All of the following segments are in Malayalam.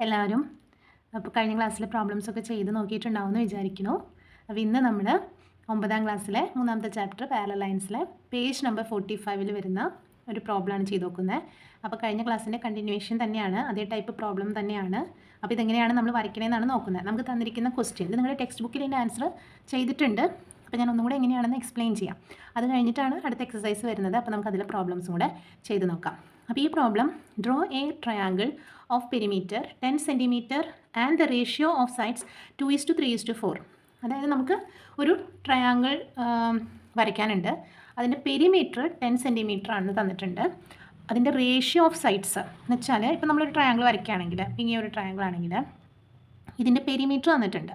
എല്ലാവരും അപ്പോൾ കഴിഞ്ഞ ക്ലാസ്സിലെ പ്രോബ്ലംസൊക്കെ ചെയ്ത് നോക്കിയിട്ടുണ്ടാവുമെന്ന് വിചാരിക്കുന്നു. അപ്പോൾ ഇന്ന് നമ്മൾ 9ാം ക്ലാസ്സിലെ 3ാമത്തെ ചാപ്റ്റർ പാരലൽ ലൈൻസിലെ പേജ് നമ്പർ 45 വരുന്ന ഒരു പ്രോബ്ലമാണ് ചെയ്ത് നോക്കുന്നത്. അപ്പോൾ കഴിഞ്ഞ ക്ലാസ്സിൻ്റെ കണ്ടിന്യൂവേഷൻ തന്നെയാണ്, അതേ ടൈപ്പ് പ്രോബ്ലം തന്നെയാണ്. അപ്പോൾ ഇതെങ്ങനെയാണ് നമ്മൾ വരയ്ക്കണതെന്നാണ് നോക്കുന്നത്. നമുക്ക് തന്നിരിക്കുന്ന ക്വസ്റ്റ്യൻ ഇത് നിങ്ങളുടെ ടെക്സ്റ്റ് ബുക്കിൽ ഇതിൻ്റെ ആൻസർ ചെയ്തിട്ടുണ്ട്. അപ്പോൾ ഞാൻ ഒന്നും കൂടെ എങ്ങനെയാണെന്ന് എക്സ്പ്ലെയിൻ ചെയ്യാം. അത് കഴിഞ്ഞിട്ടാണ് അടുത്ത എക്സസൈസ് വരുന്നത്. അപ്പോൾ നമുക്ക് അതിലെ പ്രോബ്ലംസും കൂടെ ചെയ്ത് നോക്കാം. അപ്പോൾ ഈ problem draw a triangle of perimeter 10 centimetre and the ratio of sides 2:3:4. അതായത് നമുക്ക് ഒരു ട്രയാങ്കിൾ വരയ്ക്കാനുണ്ട്. അതിൻ്റെ പെരിമീറ്റർ 10 സെൻറ്റിമീറ്റർ ആണെന്ന് തന്നിട്ടുണ്ട്. അതിൻ്റെ റേഷ്യോ ഓഫ് സൈഡ്സ് എന്ന് വെച്ചാൽ ഇപ്പോൾ നമ്മളൊരു ട്രയാങ്കിൾ വരയ്ക്കുകയാണെങ്കിൽ, ഇങ്ങനെ ഒരു ട്രയാങ്കിൾ ആണെങ്കിൽ ഇതിൻ്റെ പെരിമീറ്റർ തന്നിട്ടുണ്ട്.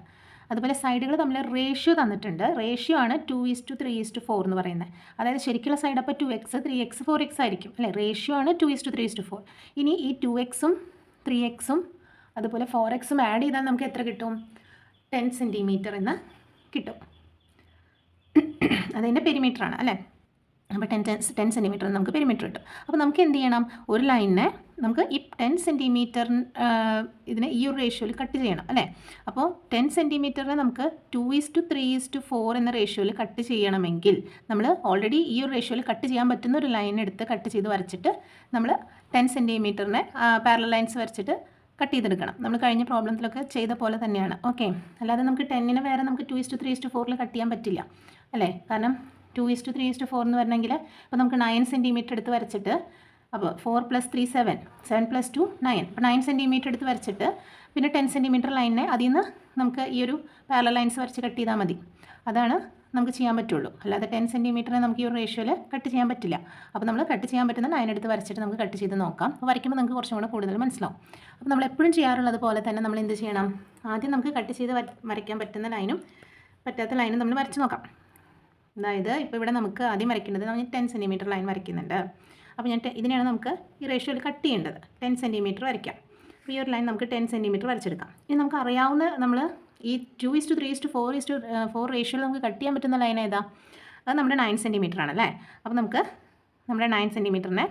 അതുപോലെ സൈഡുകൾ തമ്മിൽ റേഷ്യോ തന്നിട്ടുണ്ട്. റേഷ്യോ ആണ് 2:3:4 എന്ന് പറയുന്നത്. അതായത് ശരിക്കുള്ള സൈഡ് അപ്പോൾ 2x 3x 4x ആയിരിക്കും അല്ലേ. റേഷ്യോ ആണ് 2:3:4. ഇനി ഈ 2x-ഉം 3x-ഉം അതുപോലെ 4x-ഉം ആഡ് ചെയ്താൽ നമുക്ക് എത്ര കിട്ടും? 10 സെൻറ്റിമീറ്റർ എന്ന് കിട്ടും. അതിൻ്റെ പെരിമീറ്ററാണ് അല്ലേ. അപ്പോൾ 10 സെൻറ്റിമീറ്റർ നമുക്ക് പെരിമീറ്റർ കിട്ടും. അപ്പോൾ നമുക്ക് എന്ത് ചെയ്യണം? ഒരു ലൈനിനെ നമുക്ക് ഈ 10 സെൻറ്റിമീറ്റർ ഇതിനെ ഈ ഒരു റേഷ്യോയിൽ കട്ട് ചെയ്യണം അല്ലേ. അപ്പോൾ 10 സെൻറ്റിമീറ്ററിനെ നമുക്ക് 2:3:4 എന്ന റേഷ്യോയിൽ കട്ട് ചെയ്യണമെങ്കിൽ നമ്മൾ ഓൾറെഡി ഈ ഒരു റേഷ്യോയിൽ കട്ട് ചെയ്യാൻ പറ്റുന്ന ഒരു ലൈൻ എടുത്ത് കട്ട് ചെയ്ത് വരച്ചിട്ട് നമ്മൾ 10 സെൻറ്റിമീറ്ററിനെ പാരലൽ ലൈൻസ് വരച്ചിട്ട് കട്ട് ചെയ്തെടുക്കണം. നമ്മൾ കഴിഞ്ഞ പ്രോബ്ലത്തിലൊക്കെ ചെയ്ത പോലെ തന്നെയാണ്. ഓക്കെ, അല്ലാതെ നമുക്ക് 10നെ വേറെ നമുക്ക് 2:3:4 കട്ട് ചെയ്യാൻ പറ്റില്ല അല്ലേ. കാരണം 2:3:4 എന്ന് പറഞ്ഞെങ്കിൽ അപ്പോൾ നമുക്ക് 9 സെൻറ്റിമീറ്റർ എടുത്ത് വരച്ചിട്ട്, അപ്പോൾ 4 + 3 7 7 + 2 9. അപ്പോൾ 9 സെൻറ്റിമീറ്റർ എടുത്ത് വരച്ചിട്ട് പിന്നെ 10 സെൻറ്റിമീറ്റർ ലൈനിനെ അതിൽ നിന്ന് നമുക്ക് ഈ ഒരു പാരലൽ ലൈൻസ് വരച്ച് കട്ട് ചെയ്താൽ മതി. അതാണ് നമുക്ക് ചെയ്യാൻ പറ്റുള്ളൂ. അല്ലാതെ 10 സെൻറ്റിമീറ്ററിനെ നമുക്ക് ഈ ഒരു റേഷ്യോയിൽ കട്ട് ചെയ്യാൻ പറ്റില്ല. അപ്പോൾ നമ്മൾ കട്ട് ചെയ്യാൻ പറ്റുന്ന ലൈൻ എടുത്ത് വരച്ചിട്ട് നമുക്ക് കട്ട് ചെയ്ത് നോക്കാം. അപ്പോൾ വരയ്ക്കുമ്പോൾ നമുക്ക് കുറച്ചും കൂടെ കൂടുതൽ മനസ്സിലാവും. അപ്പോൾ നമ്മൾ എപ്പോഴും ചെയ്യാറുള്ളത് പോലെ തന്നെ നമ്മൾ എന്ത് ചെയ്യണം? ആദ്യം നമുക്ക് കട്ട് ചെയ്ത് വരയ്ക്കാൻ പറ്റുന്ന ലൈനും പറ്റാത്ത ലൈനും നമ്മൾ വരച്ച് നോക്കാം. അതായത് ഇപ്പോൾ ഇവിടെ നമുക്ക് ആദ്യം വരയ്ക്കേണ്ടത് നമ്മൾ 10 സെൻറ്റിമീറ്റർ ലൈൻ വരയ്ക്കുന്നുണ്ട്. അപ്പോൾ ഇതിനെയാണ് നമുക്ക് ഈ റേഷ്യോയിൽ കട്ട് ചെയ്യേണ്ടത്. 10 സെൻറ്റിമീറ്റർ വരയ്ക്കാം. അപ്പോൾ ഈ ഒരു ലൈൻ നമുക്ക് 10 സെൻറ്റിമീറ്റർ വരച്ചെടുക്കാം. ഇനി നമുക്ക് അറിയാവുന്ന നമ്മൾ ഈ 2:3:4 റേഷ്യോയിൽ നമുക്ക് കട്ട് ചെയ്യാൻ പറ്റുന്ന ലൈൻ ഏതാ? അത് നമ്മുടെ 9 സെൻറ്റിമീറ്റർ ആണല്ലേ. അപ്പോൾ നമുക്ക് നമ്മുടെ 9 സെൻറ്റിമീറ്ററിനെ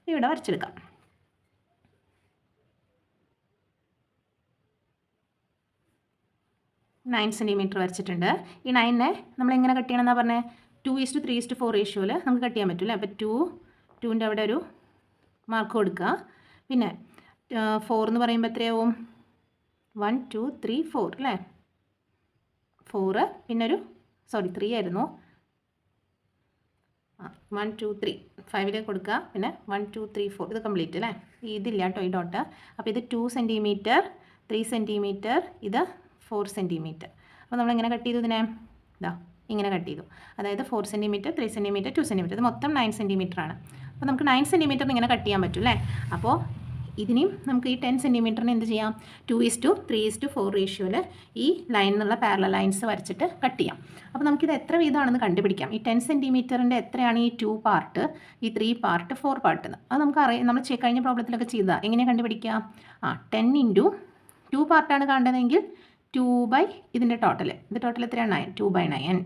ഇവിടെ വരച്ചെടുക്കാം. നയൻ സെൻറ്റിമീറ്റർ വരച്ചിട്ടുണ്ട്. ഈ 9നെ നമ്മളെങ്ങനെ കട്ട് ചെയ്യണമെന്നാണ് പറഞ്ഞത്? 2:3:4 റേഷ്യോയിൽ നമുക്ക് കട്ട് ചെയ്യാൻ പറ്റില്ല. അപ്പോൾ 2ൻ്റെ അവിടെ ഒരു മാർക്ക് കൊടുക്കുക. പിന്നെ 4 എന്ന് പറയുമ്പോൾ എത്രയാവും? 1 2 3 4 അല്ലേ. 4 പിന്നെ ഒരു 3 ആയിരുന്നു. 1 2 3 5ലേക്ക് കൊടുക്കുക. പിന്നെ 1 2 3 4 ഇത് കംപ്ലീറ്റ് അല്ലേ. ഇതില്ല കേട്ടോ ഈ ഡോട്ട്. അപ്പോൾ ഇത് 2 സെൻറ്റിമീറ്റർ 3 സെൻറ്റിമീറ്റർ ഇത് 4 സെൻറ്റിമീറ്റർ. അപ്പോൾ നമ്മളെങ്ങനെ കട്ട് ചെയ്തു? ഇതിനെ ഇങ്ങനെ കട്ട് ചെയ്തു. അതായത് 4 സെൻറ്റിമീറ്റർ 3 സെൻറ്റിമീറ്റർ 2 സെൻറ്റിമീറ്റർ ഇത് മൊത്തം 9 സെൻറ്റിമീറ്റർ ആണ്. അപ്പോൾ നമുക്ക് 9 സെൻറ്റിമീറ്ററിന് ഇങ്ങനെ കട്ട് ചെയ്യാൻ പറ്റും അല്ലേ. അപ്പോൾ ഇതിനെയും നമുക്ക് ഈ 10 സെൻറ്റിമീറ്ററിന് എന്ത് ചെയ്യാം? 2:3:4 റേഷ്യോയിൽ ഈ ലൈനിലുള്ള പാരലൽ ലൈൻസ് വരച്ചിട്ട് കട്ട് ചെയ്യാം. അപ്പോൾ നമുക്കിത് എത്ര വീതമാണെന്ന് കണ്ടുപിടിക്കാം. ഈ 10 സെൻറ്റിമീറ്ററിൻ്റെ എത്രയാണ് ഈ 2 പാർട്ട്, ഈ 3 പാർട്ട്, 4 പാർട്ട് എന്ന്. അത് നമുക്കറിയാം. നമ്മൾ കഴിഞ്ഞ പ്രോബ്ലത്തിലൊക്കെ ചെയ്താൽ എങ്ങനെയാണ് കണ്ടുപിടിക്കുക? 10 × 2 പാർട്ടാണ് കാണേണ്ടതെങ്കിൽ 2 ഇതിൻ്റെ ടോട്ടൽ. ഇത് ടോട്ടൽ എത്രയാണ്? 9. 2/9.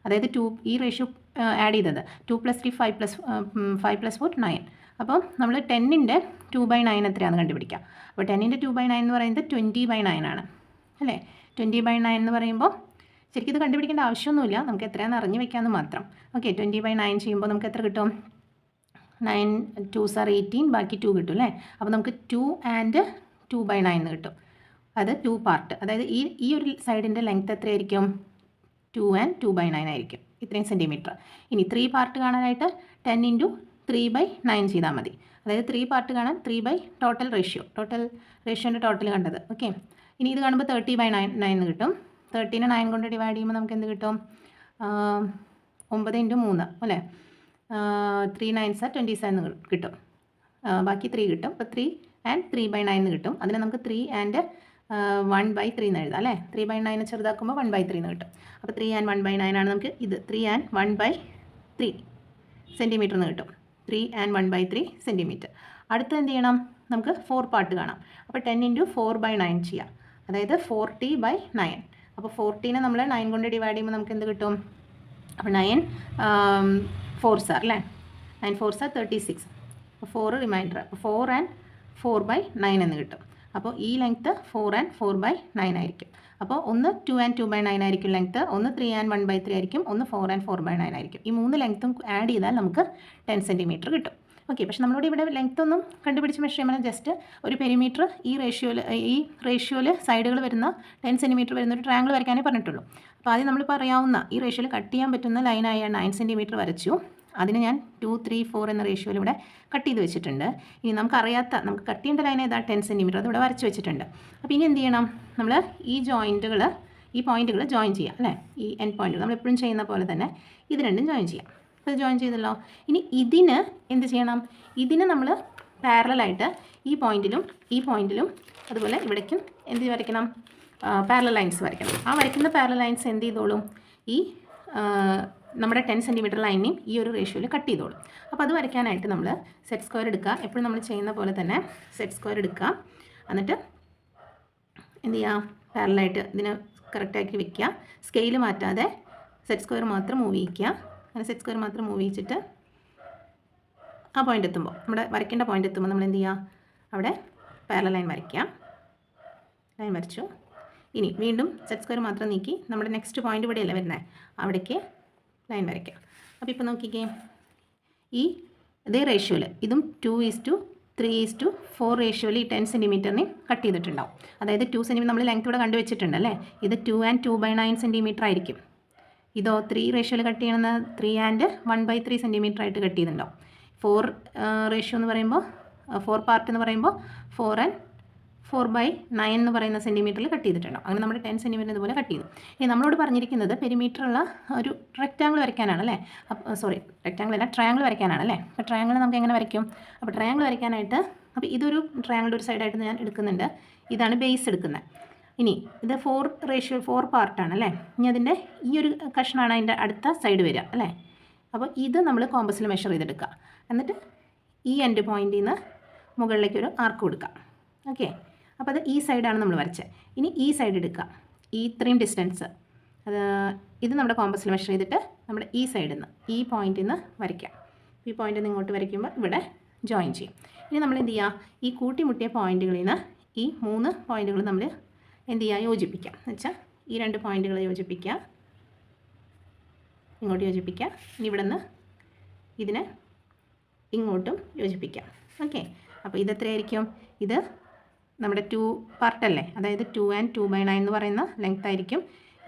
അതായത് 2 ഈ റേഷ്യോ ആഡ് ചെയ്തത് 2 + 3 5 + 4 9. അപ്പം നമ്മൾ 10ൻ്റെ 2/9 എത്രയാണെന്ന് കണ്ടുപിടിക്കാം. അപ്പോൾ 10ൻ്റെ 2/9 എന്ന് പറയുന്നത് 20/9 ആണ് അല്ലേ. 20/9 എന്ന് പറയുമ്പോൾ ശരിക്കും ഇത് കണ്ടുപിടിക്കേണ്ട ആവശ്യമൊന്നുമില്ല. നമുക്ക് എത്രയാണെന്ന് അറിഞ്ഞ് വെക്കാമെന്ന് മാത്രം. ഓക്കെ, 20/9 ചെയ്യുമ്പോൾ നമുക്ക് എത്ര കിട്ടും? 9 2s are 18 ബാക്കി 2 കിട്ടും അല്ലേ. അപ്പോൾ നമുക്ക് 2 and 2/9 എന്ന് കിട്ടും. അത് 2 പാർട്ട്. അതായത് ഈ ഒരു സൈഡിൻ്റെ ലെങ്ത് എത്രയായിരിക്കും? 2 and 2/9 ആയിരിക്കും. ഇത്രയും സെൻറ്റിമീറ്റർ. ഇനി 3 പാർട്ട് കാണാനായിട്ട് 10 × 3/9 ചെയ്താൽ മതി. അതായത് 3 പാർട്ട് കാണാൻ 3 ടോട്ടൽ റേഷ്യോൻ്റെ ടോട്ടൽ കണ്ടത്. ഓക്കെ, ഇനി ഇത് കാണുമ്പോൾ 30/9 കിട്ടും. 30നെ 9 കൊണ്ട് ഡിവൈഡ് ചെയ്യുമ്പോൾ നമുക്ക് എന്ത് കിട്ടും? 9 × 3 അല്ലേ. 3 9s are 27 കിട്ടും. ബാക്കി 3 കിട്ടും. അപ്പോൾ 3 and 3/9 കിട്ടും. അതിനെ നമുക്ക് 3 and 1/3 എന്ന് എഴുതാം അല്ലേ. 3/9 ചെറുതാക്കുമ്പോൾ 1/3 എന്ന് കിട്ടും. അപ്പോൾ 3 and 1/9 ആണ് നമുക്ക് ഇത് 3 and 1/3 സെൻറ്റിമീറ്റർ എന്ന് കിട്ടും. 3 and 1/3 സെൻറ്റിമീറ്റർ. അടുത്ത് എന്ത് ചെയ്യണം? നമുക്ക് 4 പാർട്ട് കാണാം. അപ്പോൾ 10 × 4/9 ചെയ്യാം. അതായത് 40/9. അപ്പോൾ 40നെ നമ്മൾ 9 കൊണ്ട് ഡിവൈഡ് ചെയ്യുമ്പോൾ നമുക്ക് എന്ത് കിട്ടും? അപ്പോൾ 9 4s are അല്ലേ. 9 4s are 36. അപ്പോൾ 4 റിമൈൻഡർ. അപ്പോൾ 4 and 4/9 എന്ന് കിട്ടും. അപ്പോൾ ഈ ലെങ്ത്ത് 4 and 4/9 ആയിരിക്കും. അപ്പോൾ ഒന്ന് 2 and 2/9 ആയിരിക്കും ലെങ്ത്ത്, ഒന്ന് 3 and 1/3 ആയിരിക്കും, ഒന്ന് 4 and 4/9 ആയിരിക്കും. ഈ 3 ലെങ്ത്തും ആഡ് ചെയ്താൽ നമുക്ക് 10 സെൻറ്റിമീറ്റർ കിട്ടും. ഓക്കെ, പക്ഷേ നമ്മളോട് ഇവിടെ ലെങ്ത്ത് ഒന്നും കണ്ടുപിടിച്ച് മെഷർ ചെയ്യുമ്പോൾ ജസ്റ്റ് ഒരു പെരിമീറ്റർ ഈ റേഷ്യോയിൽ സൈഡുകൾ വരുന്ന 10 സെൻറ്റിമീറ്റർ വരുന്ന ഒരു ട്രയാങ്കിൾ വരയ്ക്കാനേ പറഞ്ഞിട്ടുള്ളൂ. അപ്പോൾ ആദ്യം നമ്മളിപ്പോൾ അറിയാവുന്ന ഈ റേഷ്യോയിൽ കട്ട് ചെയ്യാൻ പറ്റുന്ന ലൈനായ 9 സെൻറ്റിമീറ്റർ വരച്ചു. അതിന് ഞാൻ 2, 3, 4 എന്ന റേഷ്യോയിൽ ഇവിടെ കട്ട് ചെയ്ത് വെച്ചിട്ടുണ്ട്. ഇനി നമുക്ക് കട്ട് ചെയ്യേണ്ട ലൈൻ ഏതാ 10 സെൻറ്റിമീറ്റർ, അത് ഇവിടെ വരച്ച് വെച്ചിട്ടുണ്ട്. അപ്പോൾ ഇനി എന്ത് ചെയ്യണം, നമ്മൾ ഈ പോയിൻറ്റുകൾ ജോയിൻ ചെയ്യാം അല്ലേ. ഈ എൻഡ് പോയിൻറ്റുകൾ നമ്മൾ എപ്പോഴും ചെയ്യുന്ന പോലെ തന്നെ ഇത് രണ്ടും ജോയിൻ ചെയ്യാം. അപ്പോൾ ഇത് ജോയിൻ ചെയ്തല്ലോ. ഇനി ഇതിന് എന്ത് ചെയ്യണം, ഇതിന് നമ്മൾ പാരലായിട്ട് ഈ പോയിൻറ്റിലും അതുപോലെ ഇവിടേക്കും എന്ത് വരയ്ക്കണം, പാരലൽ ലൈൻസ് വരയ്ക്കണം. ആ വരയ്ക്കുന്ന പാരലൽ ലൈൻസ് എന്ത് ചെയ്തോളും, ഈ നമ്മുടെ 10 സെൻറ്റിമീറ്റർ ലൈനെയും ഈ ഒരു റേഷ്യോയിൽ കട്ട് ചെയ്തോളും. അപ്പോൾ അത് വരയ്ക്കാനായിട്ട് നമ്മൾ സെറ്റ് സ്ക്വയർ എടുക്കുക. എപ്പോഴും നമ്മൾ ചെയ്യുന്ന പോലെ തന്നെ സെറ്റ് സ്ക്വയർ എടുക്കുക. എന്നിട്ട് എന്ത് ചെയ്യുക, പാരലായിട്ട് ഇതിനെ കറക്റ്റാക്കി വെക്കുക. സ്കെയിൽ മാറ്റാതെ സെറ്റ് സ്ക്വയർ മാത്രം മൂവ് ചെയ്യിക്കുക. അങ്ങനെ സെറ്റ് സ്ക്വയർ മാത്രം മൂവ് ചെയ്യിച്ചിട്ട് ആ പോയിൻ്റ് എത്തുമ്പോൾ, നമ്മുടെ വരയ്ക്കേണ്ട പോയിൻ്റ് എത്തുമ്പോൾ നമ്മൾ എന്ത് ചെയ്യുക, അവിടെ പാരലൽ ലൈൻ വരയ്ക്കുക. ലൈൻ വരച്ചു. ഇനി വീണ്ടും സെറ്റ് സ്ക്വയർ മാത്രം നീക്കി നമ്മുടെ നെക്സ്റ്റ് പോയിൻ്റ് ഇവിടെയല്ല വരുന്നത്, അവിടേക്ക് ലൈൻ വരയ്ക്കാം. അപ്പോൾ ഇപ്പോൾ നോക്കിക്കേ, ഇതേ റേഷ്യോയിൽ ഇതും 2:3:4 റേഷ്യോയിൽ ഈ 10 സെൻറ്റിമീറ്ററിന് കട്ട് ചെയ്തിട്ടുണ്ടാവും. അതായത് 2 സെൻറ്റിമീറ്റർ നമ്മൾ ലെങ്ത് ഇവിടെ കണ്ടുവച്ചിട്ടുണ്ട് അല്ലേ. ഇത് 2 and 2/9 സെൻറ്റിമീറ്റർ ആയിരിക്കും. ഇതോ 3 റേഷ്യോയിൽ കട്ട് ചെയ്യണമെന്ന് 3 and 1/3 സെൻറ്റിമീറ്റർ ആയിട്ട് കട്ട് ചെയ്തിട്ടുണ്ടാവും. 4 റേഷ്യോ എന്ന് പറയുമ്പോൾ 4 പാർട്ട് എന്ന് പറയുമ്പോൾ 4 and 4/9 എന്ന് പറയുന്ന സെൻറ്റിമീറ്ററിൽ കട്ട് ചെയ്തിട്ടുണ്ടാവും. അങ്ങനെ നമ്മുടെ 10 സെൻറ്റിമീറ്റർ ഇതുപോലെ കട്ട് ചെയ്തു. ഇനി നമ്മളോട് പറഞ്ഞിരിക്കുന്നത് പെരിമീറ്ററുള്ള ഒരു റെക്റ്റാങ്കിൾ വരയ്ക്കാനാണ് അല്ലേ. ട്രയാങ്കിൾ വരയ്ക്കാനാണ് അല്ലേ. അപ്പോൾ ട്രയാങ്കിൾ നമുക്ക് എങ്ങനെ വരയ്ക്കും, അപ്പോൾ ട്രയാങ്കിൾ വരയ്ക്കാനായിട്ട് അപ്പോൾ ഇതൊരു ട്രയാങ്കിളിൻ്റെ ഒരു സൈഡായിട്ട് ഞാൻ എടുക്കുന്നുണ്ട്. ഇതാണ് ബേസ് എടുക്കുന്നത്. ഇനി ഇത് 4 പാർട്ടാണ് അല്ലേ. ഇനി അതിൻ്റെ ഈ ഒരു കഷ്ണമാണ് അതിൻ്റെ അടുത്ത സൈഡ് വരിക അല്ലേ. അപ്പോൾ ഇത് നമ്മൾ കോമ്പസിൽ മെഷർ ചെയ്തെടുക്കുക. എന്നിട്ട് ഈ എൻഡ് പോയിൻറ്റിൽ നിന്ന് മുകളിലേക്ക് ഒരു ആർക്ക് കൊടുക്കുക. ഓക്കെ, അപ്പോൾ അത് ഈ സൈഡാണ് നമ്മൾ വരച്ചത്. ഇനി ഈ സൈഡ് എടുക്കുക, ഈ ഇത്രയും ഡിസ്റ്റൻസ് ഇത് നമ്മുടെ കോമ്പസിൽ മെഷർ ചെയ്തിട്ട് നമ്മുടെ ഈ സൈഡിൽ നിന്ന് ഈ പോയിൻറ്റിൽ നിന്ന് വരയ്ക്കാം. ഈ പോയിൻറ്റിൽ നിന്ന് ഇങ്ങോട്ട് വരയ്ക്കുമ്പോൾ ഇവിടെ ജോയിൻ ചെയ്യും. ഇനി നമ്മൾ എന്ത് ചെയ്യുക, ഈ കൂട്ടിമുട്ടിയ പോയിൻറ്റുകളിൽ നിന്ന് ഈ 3 പോയിൻറ്റുകൾ നമ്മൾ എന്ത് ചെയ്യുക, യോജിപ്പിക്കുക. എന്ന് വെച്ചാൽ ഈ 2 പോയിൻറ്റുകൾ യോജിപ്പിക്കുക, ഇങ്ങോട്ട് യോജിപ്പിക്കുക. ഇനി ഇവിടെ നിന്ന് ഇതിനെ ഇങ്ങോട്ടും യോജിപ്പിക്കാം. ഓക്കെ, അപ്പോൾ ഇതെത്രയായിരിക്കും, ഇത് നമ്മുടെ 2 പാർട്ടല്ലേ, അതായത് 2 and 2/9 എന്ന് പറയുന്ന ലെങ്ത് ആയിരിക്കും.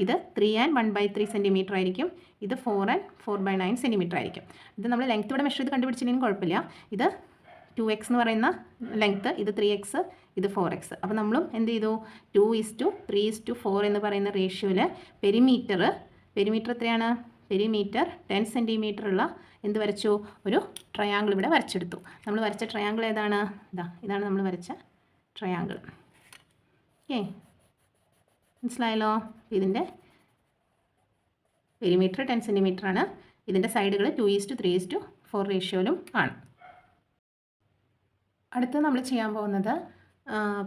ഇത് 3 and 1/3 സെൻറ്റിമീറ്റർ ആയിരിക്കും. ഇത് 4 and 4/9 സെൻറ്റിമീറ്റർ ആയിരിക്കും. ഇത് നമ്മൾ ലെങ്ത് ഇവിടെ മെഷർ ചെയ്ത് കണ്ടുപിടിച്ചില്ലെങ്കിലും കുഴപ്പമില്ല. ഇത് 2x എന്ന് പറയുന്ന ലെങ്ത്ത്, ഇത് 3x, ഇത് 4x. അപ്പോൾ നമ്മളും എന്ത് ചെയ്തു, 2:3:4 എന്ന് പറയുന്ന റേഷ്യോയിൽ പെരിമീറ്റർ എത്രയാണ്, പെരിമീറ്റർ 10 സെൻറ്റിമീറ്റർ ഉള്ള എന്ത് വരച്ചു, ഒരു ട്രയാങ്കിൾ ഇവിടെ വരച്ചെടുത്തു. നമ്മൾ വരച്ച ട്രയാങ്കിൾ ഏതാണ്, ഇതാണ് നമ്മൾ വരച്ച ട്രയാങ്കിൾ. ഓക്കെ, മനസ്സിലായല്ലോ. ഇതിൻ്റെ പെരിമീറ്റർ 10 സെൻറ്റിമീറ്റർ ആണ്. ഇതിൻ്റെ സൈഡുകൾ 2:3:4 റേഷ്യോയിലും ആണ്. അടുത്ത് നമ്മൾ ചെയ്യാൻ പോകുന്നത്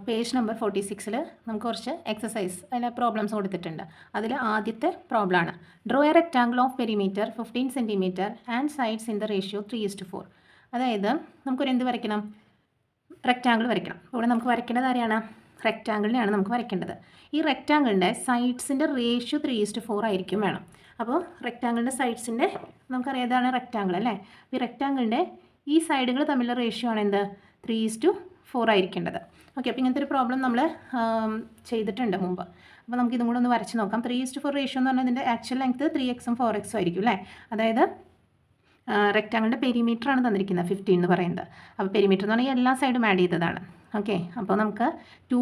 പേജ് നമ്പർ 46 നമുക്ക് കുറച്ച് എക്സസൈസ് അതിൽ പ്രോബ്ലംസ് കൊടുത്തിട്ടുണ്ട്. അതിൽ ആദ്യത്തെ പ്രോബ്ലമാണ് draw a rectangle of perimeter 15 centimetre and sides in the ratio 3:4. അതായത് നമുക്കൊരു എന്ത് വരയ്ക്കണം, റെക്റ്റാങ്കിൾ വരയ്ക്കണം. ഇവിടെ നമുക്ക് വരയ്ക്കേണ്ടത് ആരെയാണ്, റെക്റ്റാങ്കിളിനെയാണ് നമുക്ക് വരയ്ക്കേണ്ടത്. ഈ റെക്റ്റാങ്കിളിൻ്റെ സൈഡ്സിൻ്റെ റേഷ്യോ 3:4 ആയിരിക്കും വേണം. അപ്പോൾ റെക്റ്റാങ്കിളിൻ്റെ സൈഡ്സിൻ്റെ നമുക്കറിയാം ഏതാണ് റെക്റ്റാങ്കിൾ അല്ലേ. ഈ റെക്റ്റാങ്കിളിൻ്റെ ഈ സൈഡുകൾ തമ്മിലുള്ള റേഷ്യോ ആണ് എന്ത്, 3:4 ആയിരിക്കേണ്ടത്. ഓക്കെ, അപ്പോൾ ഇങ്ങനത്തെ ഒരു പ്രോബ്ലം നമ്മൾ ചെയ്തിട്ടുണ്ട് മുമ്പ്. അപ്പോൾ നമുക്ക് ഇതും കൂടെ ഒന്ന് വരച്ച് നോക്കാം. 3:4 റേഷ്യോ എന്ന് പറഞ്ഞാൽ ഇതിൻ്റെ ആക്ച്വൽ ലെങ്ത്ത് 3x-ഉം 4x-ഉം ആയിരിക്കും അല്ലേ. അതായത് റെക്റ്റാങ്കിളിൻ്റെ പെരിമീറ്ററാണ് തന്നിരിക്കുന്നത് 15 എന്ന് പറയുന്നത്. അപ്പോൾ പെരിമീറ്റർ എന്ന് പറഞ്ഞാൽ എല്ലാ സൈഡും ആഡ് ചെയ്തതാണ്. ഓക്കെ, അപ്പോൾ നമുക്ക് 2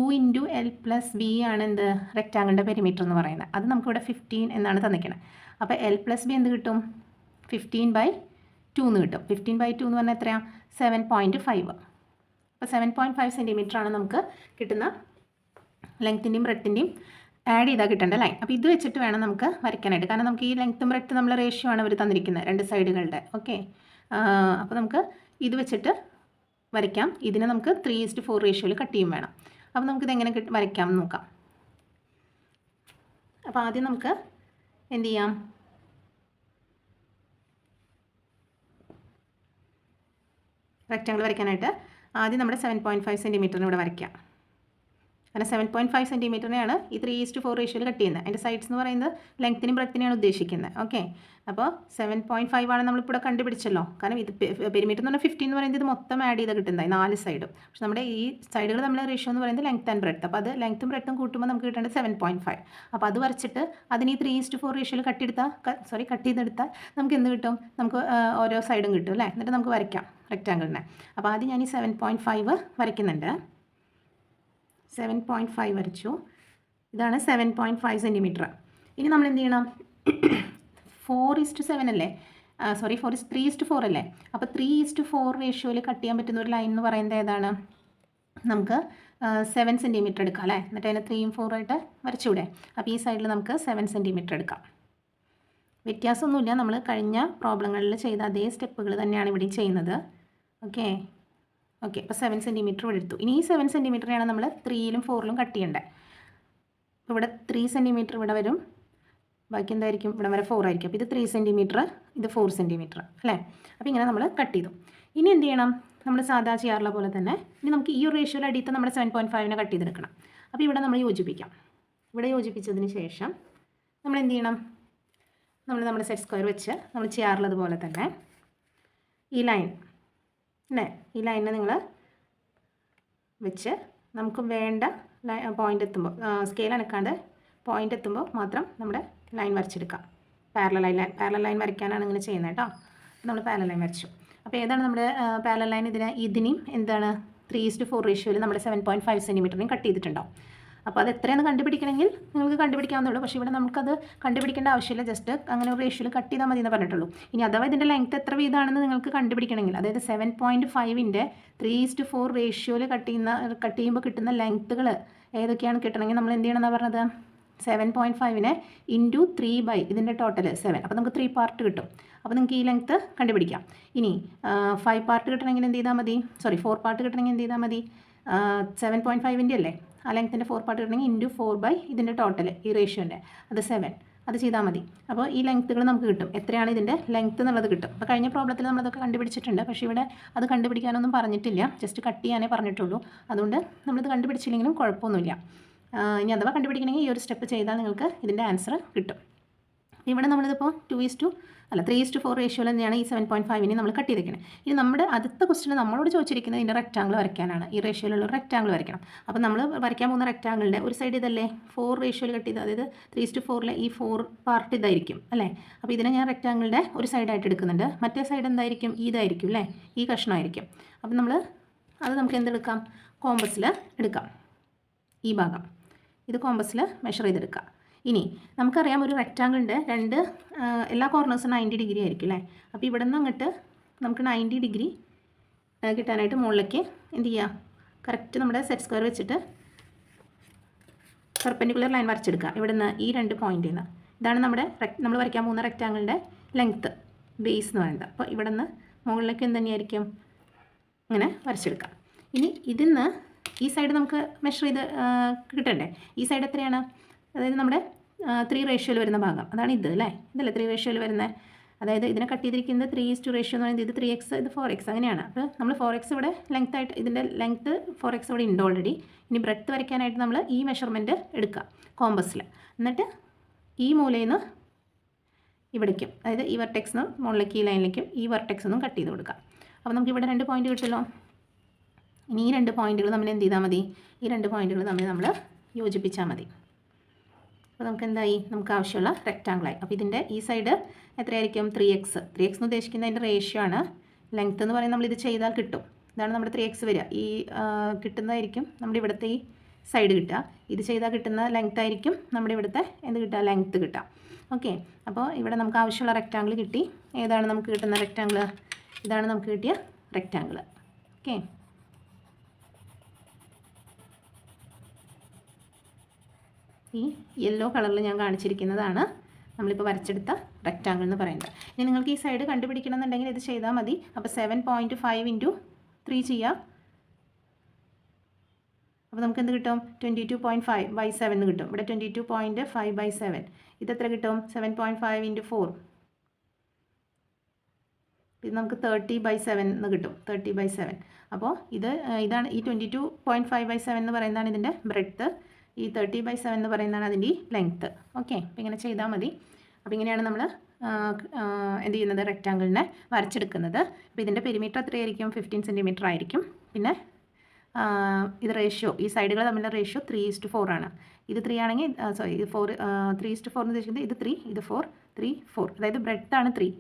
× L+B ആണ് എന്ത്, റെക്റ്റാങ്കിളിൻ്റെ പെരിമീറ്റർ എന്ന് പറയുന്നത്. അത് നമുക്കിവിടെ 15 എന്നാണ് തന്നിരിക്കുന്നത്. അപ്പോൾ L+B എന്ത് കിട്ടും, 15/2 എന്ന് കിട്ടും. 15/2 എന്ന് പറഞ്ഞാൽ എത്രയാണ്, 7.5. അപ്പോൾ 7.5 സെൻറ്റിമീറ്റർ ആണ് നമുക്ക് കിട്ടുന്ന ലെങ്ത്തിൻ്റെയും ബ്രെഡ്ത്തിൻ്റെയും ആഡ് ചെയ്താൽ കിട്ടേണ്ട ലൈൻ. അപ്പോൾ ഇത് വെച്ചിട്ട് വേണം നമുക്ക് വരയ്ക്കാനായിട്ട്. കാരണം നമുക്ക് ഈ ലെങ്ത്തും ബ്രെഡ്ത്ത് നമ്മൾ റേഷ്യോ ആണ് അവർ തന്നിരിക്കുന്നത് 2 സൈഡുകളുടെ. ഓക്കെ, അപ്പോൾ നമുക്ക് ഇത് വെച്ചിട്ട് വരയ്ക്കാം. ഇതിനെ നമുക്ക് 3:4 റേഷ്യോയിൽ കട്ട് ചെയ്യും വേണം. അപ്പോൾ നമുക്കിത് എങ്ങനെ വരയ്ക്കാം എന്ന് നോക്കാം. അപ്പോൾ ആദ്യം നമുക്ക് എന്ത് ചെയ്യാം, റെക്റ്റാങ്കിൾ വരയ്ക്കാനായിട്ട് ആദ്യം നമ്മുടെ 7.5 സെൻറ്റിമീറ്ററിന് ഇവിടെ വരയ്ക്കാം. കാരണം 7.5 സെൻറ്റിമീറ്ററിനെയാണ് ഈ 3:4 റേഷ്യോയിൽ കട്ട് ചെയ്യുന്നത്. അതിൻ്റെ സൈഡ്സ് എന്ന് പറയുന്നത് ലെങ്ത്തിനും ബ്രെഡ്ത്തിനെയാണ് ഉദ്ദേശിക്കുന്നത്. ഓക്കെ, അപ്പോൾ 7.5 ആണ് നമ്മളിപ്പോൾ ഇവിടെ കണ്ടുപിടിച്ചല്ലോ. കാരണം ഇത് പെരിമീറ്റർ എന്ന് പറഞ്ഞാൽ 15 എന്ന് പറയുന്നത് ഇത് മൊത്തം ആഡ് ചെയ്ത് കിട്ടുന്നതായി 4 സൈഡും. പക്ഷേ നമ്മുടെ ഈ സൈഡുകൾ തമ്മിലുള്ള റേഷ്യോ എന്ന് പറയുന്നത് ലെങ്ത്ത് ആൻഡ് ബ്രെഡ്ത്ത്. അപ്പോൾ അത് ലെങ്ത്തും ബ്രെഡ്ത്തും കൂട്ടുമ്പോൾ നമുക്ക് കിട്ടേണ്ടത് 7.5. അപ്പോൾ അത് വരച്ചിട്ട് അതിന് ഈ 3:4 റേഷ്യോയിൽ കട്ട് ചെയ്തെടുത്താൽ നമുക്ക് എന്ത് കിട്ടും? നമുക്ക് ഓരോ സൈഡും കിട്ടും അല്ലേ? എന്നിട്ട് നമുക്ക് വരയ്ക്കാം റെക്റ്റാങ്കിളിനെ. അപ്പോൾ ആദ്യം ഞാൻ ഈ 7.5 വരയ്ക്കുന്നുണ്ട്. 7.5 വരച്ചു. ഇതാണ് 7.5 സെൻറ്റിമീറ്റർ. ഇനി നമ്മൾ എന്ത് ചെയ്യണം? 4:7 അല്ലേ? 3:4 അല്ലേ? അപ്പോൾ 3:4 റേഷ്യോയിൽ കട്ട് ചെയ്യാൻ പറ്റുന്ന ഒരു ലൈൻ എന്ന് പറയുന്നത് ഏതാണ്? നമുക്ക് 7 സെൻറ്റിമീറ്റർ എടുക്കാം അല്ലേ? എന്നിട്ട് അതിനെ 3ഉം 4ഉം ആയിട്ട് വരച്ചുകൂടെ? അപ്പോൾ ഈ സൈഡിൽ നമുക്ക് 7 സെൻറ്റിമീറ്റർ എടുക്കാം. വ്യത്യാസമൊന്നുമില്ല, നമ്മൾ കഴിഞ്ഞ പ്രോബ്ലങ്ങളിൽ ചെയ്ത അതേ സ്റ്റെപ്പുകൾ തന്നെയാണ് ഇവിടെ ചെയ്യുന്നത്. ഓക്കെ, അപ്പോൾ 7 സെൻറ്റിമീറ്റർ ഇവിടെ എടുത്തു. ഇനി ഈ 7 സെൻറ്റിമീറ്ററിനാണ് നമ്മൾ 3ലും 4ലും കട്ട് ചെയ്യേണ്ടത്. അപ്പോൾ ഇവിടെ 3 സെൻറ്റിമീറ്റർ ഇവിടെ വരും, ബാക്കി എന്തായിരിക്കും? ഇവിടെ വരെ 4 ആയിരിക്കും. അപ്പോൾ ഇത് 3 സെൻറ്റിമീറ്റർ, ഇത് 4 സെൻറ്റിമീറ്റർ അല്ലേ? അപ്പോൾ ഇങ്ങനെ നമ്മൾ കട്ട് ചെയ്തു. ഇനി എന്ത് ചെയ്യണം? നമ്മൾ സാധാ ചെയ്യാറുള്ള പോലെ തന്നെ ഇനി നമുക്ക് ഈ ഒരു റേഷ്യോയിൽ അടിയത്ത് നമ്മുടെ 7.5നെ കട്ട് ചെയ്തെടുക്കണം. അപ്പോൾ ഇവിടെ നമ്മൾ യോജിപ്പിക്കാം. ഇവിടെ യോജിപ്പിച്ചതിന് ശേഷം നമ്മൾ എന്ത് ചെയ്യണം? നമ്മൾ നമ്മുടെ സെറ്റ് സ്ക്വയർ വെച്ച് നമ്മൾ ചെയ്യാറുള്ളത് പോലെ തന്നെ ഈ ലൈൻ അല്ലേ, ഈ ലൈനിനെ നിങ്ങൾ വെച്ച് നമുക്ക് വേണ്ട പോയിൻ്റ് എത്തുമ്പോൾ സ്കെയിൽ അനക്കാണ്ട് പോയിൻ്റ് എത്തുമ്പോൾ മാത്രം നമ്മുടെ ലൈൻ വരച്ചെടുക്കാം. പാരലൽ ലൈൻ വരയ്ക്കാനാണ് ഇങ്ങനെ ചെയ്യുന്നത് കേട്ടോ. നമ്മൾ പാരലൽ ലൈൻ വരച്ചു. അപ്പോൾ ഏതാണ് നമ്മുടെ പാരലൽ ലൈൻ? ഇതിനെയും എന്താണ് 3:4 റേഷ്യോയിൽ നമ്മുടെ 7.5 സെൻറ്റിമീറ്ററിനെയും കട്ട് ചെയ്തിട്ടുണ്ടാവും. അപ്പോൾ അത് എത്രയെന്ന് കണ്ടുപിടിക്കണമെങ്കിൽ നിങ്ങൾക്ക് കണ്ടുപിടിക്കാവുന്നതുള്ളൂ. പക്ഷേ ഇവിടെ നമുക്കത് കണ്ടുപിടിക്കേണ്ട ആവശ്യമില്ല, ജസ്റ്റ് അങ്ങനെ ഒരു റേഷ്യോയിൽ കട്ട് ചെയ്താൽ മതി എന്ന് പറഞ്ഞിട്ടുള്ളൂ. ഇനി അഥവാ ഇതിൻ്റെ ലെങ്ത്ത് എത്ര വീതമാണെന്ന് നിങ്ങൾക്ക് കണ്ടുപിടിക്കണമെങ്കിൽ, അതായത് 7.5ൻ്റെ 3:4 റേഷ്യോയിൽ കട്ട് ചെയ്യുമ്പോൾ കിട്ടുന്ന ലെങ്ത്തുകൾ ഏതൊക്കെയാണ് കിട്ടണമെങ്കിൽ നമ്മൾ എന്ത് ചെയ്യണമെന്നാണ് പറഞ്ഞത്? 7.5നെ ഇൻറ്റു 3 ഇതിൻ്റെ ടോട്ടൽ 7. അപ്പോൾ നമുക്ക് 3 പാർട്ട് കിട്ടും. അപ്പോൾ നിങ്ങൾക്ക് ഈ ലെങ്ത്ത് കണ്ടുപിടിക്കാം. ഇനി 5 പാർട്ട് കിട്ടണമെങ്കിൽ എന്ത് ചെയ്താൽ മതി? 4 പാർട്ട് കിട്ടണമെങ്കിൽ എന്ത് ചെയ്താൽ മതി? 7.5ൻ്റെ അല്ലേ, ആ ലെങ്ത്തിൻ്റെ 4 പാർട്ട് കിട്ടണമെങ്കിൽ ഇൻറ്റു 4 ഇതിൻ്റെ ടോട്ടൽ ഈ റേഷ്യോൻ്റെ അത് 7. അത് ചെയ്താൽ മതി. അപ്പോൾ ഈ ലെങ്ത്തുകൾ നമുക്ക് കിട്ടും. എത്രയാണ് ഇതിൻ്റെ ലെങ്ത്ത് എന്നുള്ളത് കിട്ടും. അപ്പോൾ കഴിഞ്ഞ പ്രോബ്ലത്തിൽ നമ്മളതൊക്കെ കണ്ടുപിടിച്ചിട്ടുണ്ട്. പക്ഷേ ഇവിടെ അത് കണ്ടുപിടിക്കാനൊന്നും പറഞ്ഞിട്ടില്ല, ജസ്റ്റ് കട്ട് ചെയ്യാനേ പറഞ്ഞിട്ടുള്ളൂ. അതുകൊണ്ട് നമ്മളിത് കണ്ടുപിടിച്ചില്ലെങ്കിലും കുഴപ്പമൊന്നുമില്ല. ഇനി അഥവാ കണ്ടുപിടിക്കണമെങ്കിൽ ഈ ഒരു സ്റ്റെപ്പ് ചെയ്താൽ നിങ്ങൾക്ക് ഇതിൻ്റെ ആൻസർ കിട്ടും. ഇവിടെ നമ്മളിതിപ്പോൾ 3:4 റേഷ്യോയിൽ തന്നെയാണ് ഈ 7.5നെ നമ്മൾ കട്ട് ചെയ്തേക്കുന്നത്. ഇനി നമ്മുടെ അടുത്ത ക്വസ്റ്റിന് നമ്മളോട് ചോദിച്ചിരിക്കുന്നത് ഇതിൻ്റെ റെക്റ്റാങ്കിൾ വരയ്ക്കാനാണ്. ഈ റേഷ്യോയിലുള്ള റെക്റ്റാങ്കിൾ വരയ്ക്കണം. അപ്പോൾ നമ്മൾ വരയ്ക്കാൻ പോകുന്ന റെക്റ്റാങ്കിളിൻ്റെ ഒരു സൈഡ് ഇതല്ലേ 4 റേഷ്യോയിൽ കട്ട് ചെയ്ത്, അതായത് 3:4ലെ ഈ 4 പാർട്ട് ഇതായിരിക്കും അല്ലേ? അപ്പോൾ ഇതിനെ ഞാൻ റെക്റ്റാങ്കിളിൻ്റെ ഒരു സൈഡായിട്ട് എടുക്കുന്നുണ്ട്. മറ്റേ സൈഡ് എന്തായിരിക്കും? ഇതായിരിക്കും അല്ലേ, ഈ കഷ്ണമായിരിക്കും. അപ്പോൾ അത് നമുക്ക് എന്തെടുക്കാം? കോമ്പസിൽ എടുക്കാം. ഈ ഭാഗം ഇത് കോമ്പസിൽ മെഷർ ചെയ്തെടുക്കുക. ഇനി നമുക്കറിയാം ഒരു റെക്റ്റാങ്കിളിൻ്റെ എല്ലാ കോർണേഴ്സും 90 ഡിഗ്രി ആയിരിക്കും അല്ലേ? അപ്പോൾ ഇവിടെ നിന്ന് അങ്ങോട്ട് നമുക്ക് 90 ഡിഗ്രി കിട്ടാനായിട്ട് മുകളിലേക്ക് എന്ത് ചെയ്യുക? കറക്റ്റ് നമ്മുടെ സെറ്റ് സ്ക്വയർ വെച്ചിട്ട് പെർപെൻഡിക്കുലർ ലൈൻ വരച്ചെടുക്കുക. ഇവിടെ നിന്ന് ഈ 2 പോയിന്റിൽ നിന്ന്. ഇതാണ് നമ്മൾ വരയ്ക്കാൻ പോകുന്ന റെക്റ്റാങ്കിളിൻ്റെ ലെങ്ത്ത്, ബേസ് എന്ന് പറയുന്നത്. അപ്പോൾ ഇവിടെ നിന്ന് മുകളിലേക്ക് എന്ത് തന്നെയായിരിക്കും? ഇങ്ങനെ വരച്ചെടുക്കാം. ഇനി ഇതിന്ന് ഈ സൈഡ് നമുക്ക് മെഷർ ചെയ്ത് കിട്ടണ്ടേ? ഈ സൈഡ് എത്രയാണ്? അതായത് നമ്മുടെ 3 റേഷ്യോയിൽ വരുന്ന ഭാഗം, അതാണ് ഇത് അല്ലേ? ഇതല്ലേ 3 റേഷ്യോയിൽ വരുന്നത്? അതായത് ഇതിനെ കട്ട് ചെയ്തിരിക്കുന്നത് 3:2 റേഷ്യോ എന്ന് പറയുന്നത് ഇത് 3x, ഇത് 4x അങ്ങനെയാണ്. അപ്പോൾ നമ്മൾ 4x ഇവിടെ ലെങ്ത് ആയിട്ട്, ഇതിൻ്റെ ലെങ്ത്ത് 4x ഇവിടെ ഉണ്ട് ഓൾറെഡി. ഇനി ബ്രെഡ്ത്ത് വരയ്ക്കാനായിട്ട് നമ്മൾ ഈ മെഷർമെൻറ്റ് എടുക്കുക കോമ്പസിൽ. എന്നിട്ട് ഈ മൂലയിൽ നിന്ന് ഇവിടേക്കും, അതായത് ഈ വെർട്ടെക്സിന് മുകളിലേക്ക് ഈ ലൈനിലേക്കും ഈ വെർട്ടെക്സ് ഒന്നും കട്ട് ചെയ്ത് കൊടുക്കുക. അപ്പോൾ നമുക്ക് ഇവിടെ 2 പോയിന്റ് കിട്ടുമല്ലോ. ഇനി ഈ 2 പോയിന്റുകൾ നമ്മൾ എന്ത് ചെയ്താൽ മതി? ഈ 2 പോയിന്റുകൾ തമ്മിൽ നമ്മൾ യോജിപ്പിച്ചാൽ മതി. അപ്പോൾ നമുക്ക് എന്തായി? നമുക്ക് ആവശ്യമുള്ള റെക്റ്റാങ്കിളായി. അപ്പോൾ ഇതിൻ്റെ ഈ സൈഡ് എത്രയായിരിക്കും? 3x എന്ന് ഉദ്ദേശിക്കുന്നത് അതിൻ്റെ റേഷ്യോ ആണ്. ലെങ്ത്ത് എന്ന് പറയുന്നത് നമ്മളിത് ചെയ്താൽ കിട്ടും. ഇതാണ് നമ്മുടെ 3x വരിക. ഈ കിട്ടുന്നതായിരിക്കും നമ്മുടെ ഇവിടുത്തെ ഈ സൈഡ് കിട്ടുക. ഇത് ചെയ്താൽ കിട്ടുന്ന ലെങ്ത്ത് ആയിരിക്കും നമ്മുടെ ഇവിടുത്തെ എന്ത് കിട്ടുക? ലെങ്ത്ത് കിട്ടുക. ഓക്കെ, അപ്പോൾ ഇവിടെ നമുക്ക് ആവശ്യമുള്ള റെക്റ്റാങ്കിൾ കിട്ടി. ഏതാണ് നമുക്ക് കിട്ടുന്ന റെക്റ്റാങ്കിൾ? ഇതാണ് നമുക്ക് കിട്ടിയ റെക്റ്റാങ്കിൾ. ഓക്കെ, ഈ യെല്ലോ കളറിൽ ഞാൻ കാണിച്ചിരിക്കുന്നതാണ് നമ്മളിപ്പോൾ വരച്ചെടുത്ത റെക്റ്റാങ്കിൾ എന്ന് പറയുന്നത്. ഇനി നിങ്ങൾക്ക് ഈ സൈഡ് കണ്ടുപിടിക്കണം എന്നുണ്ടെങ്കിൽ ഇത് ചെയ്താൽ മതി. അപ്പോൾ 7.5 × 3 ചെയ്യുക. അപ്പോൾ നമുക്ക് എന്ത് കിട്ടും? 22.5/7 കിട്ടും. ഇവിടെ 22.5/7. ഇതെത്ര കിട്ടും? 7.5 × 4 ഇത് നമുക്ക് 30/7 എന്ന് കിട്ടും. 30/7. അപ്പോൾ ഇതാണ് ഈ 22.5/7 എന്ന് പറയുന്നതാണ് ഇതിൻ്റെ ബ്രെഡ്ത്ത്. ഈ 30/7 എന്ന് പറയുന്നതാണ് അതിൻ്റെ ലെങ്ത്ത്. ഓക്കെ, അപ്പോൾ ഇങ്ങനെ ചെയ്താൽ മതി. അപ്പോൾ ഇങ്ങനെയാണ് നമ്മൾ എന്ത് ചെയ്യുന്നത്, റെക്റ്റാങ്കിളിനെ വരച്ചെടുക്കുന്നത്. അപ്പോൾ ഇതിൻ്റെ പെരിമീറ്റർ എത്രയായിരിക്കും? 15 സെൻറ്റിമീറ്റർ ആയിരിക്കും. പിന്നെ ഇത് റേഷ്യോ, ഈ സൈഡുകൾ തമ്മിലുള്ള റേഷ്യോ 3:4 ആണ്. ഇത് 3 ആണെങ്കിൽ സോറി ഇത് 4, 3:4 എന്ന് ഉദ്ദേശിക്കുന്നത് ഇത് 3, ഇത് 4, 3, 4. അതായത് ബ്രെഡ്ത്ത് ആണ് 3.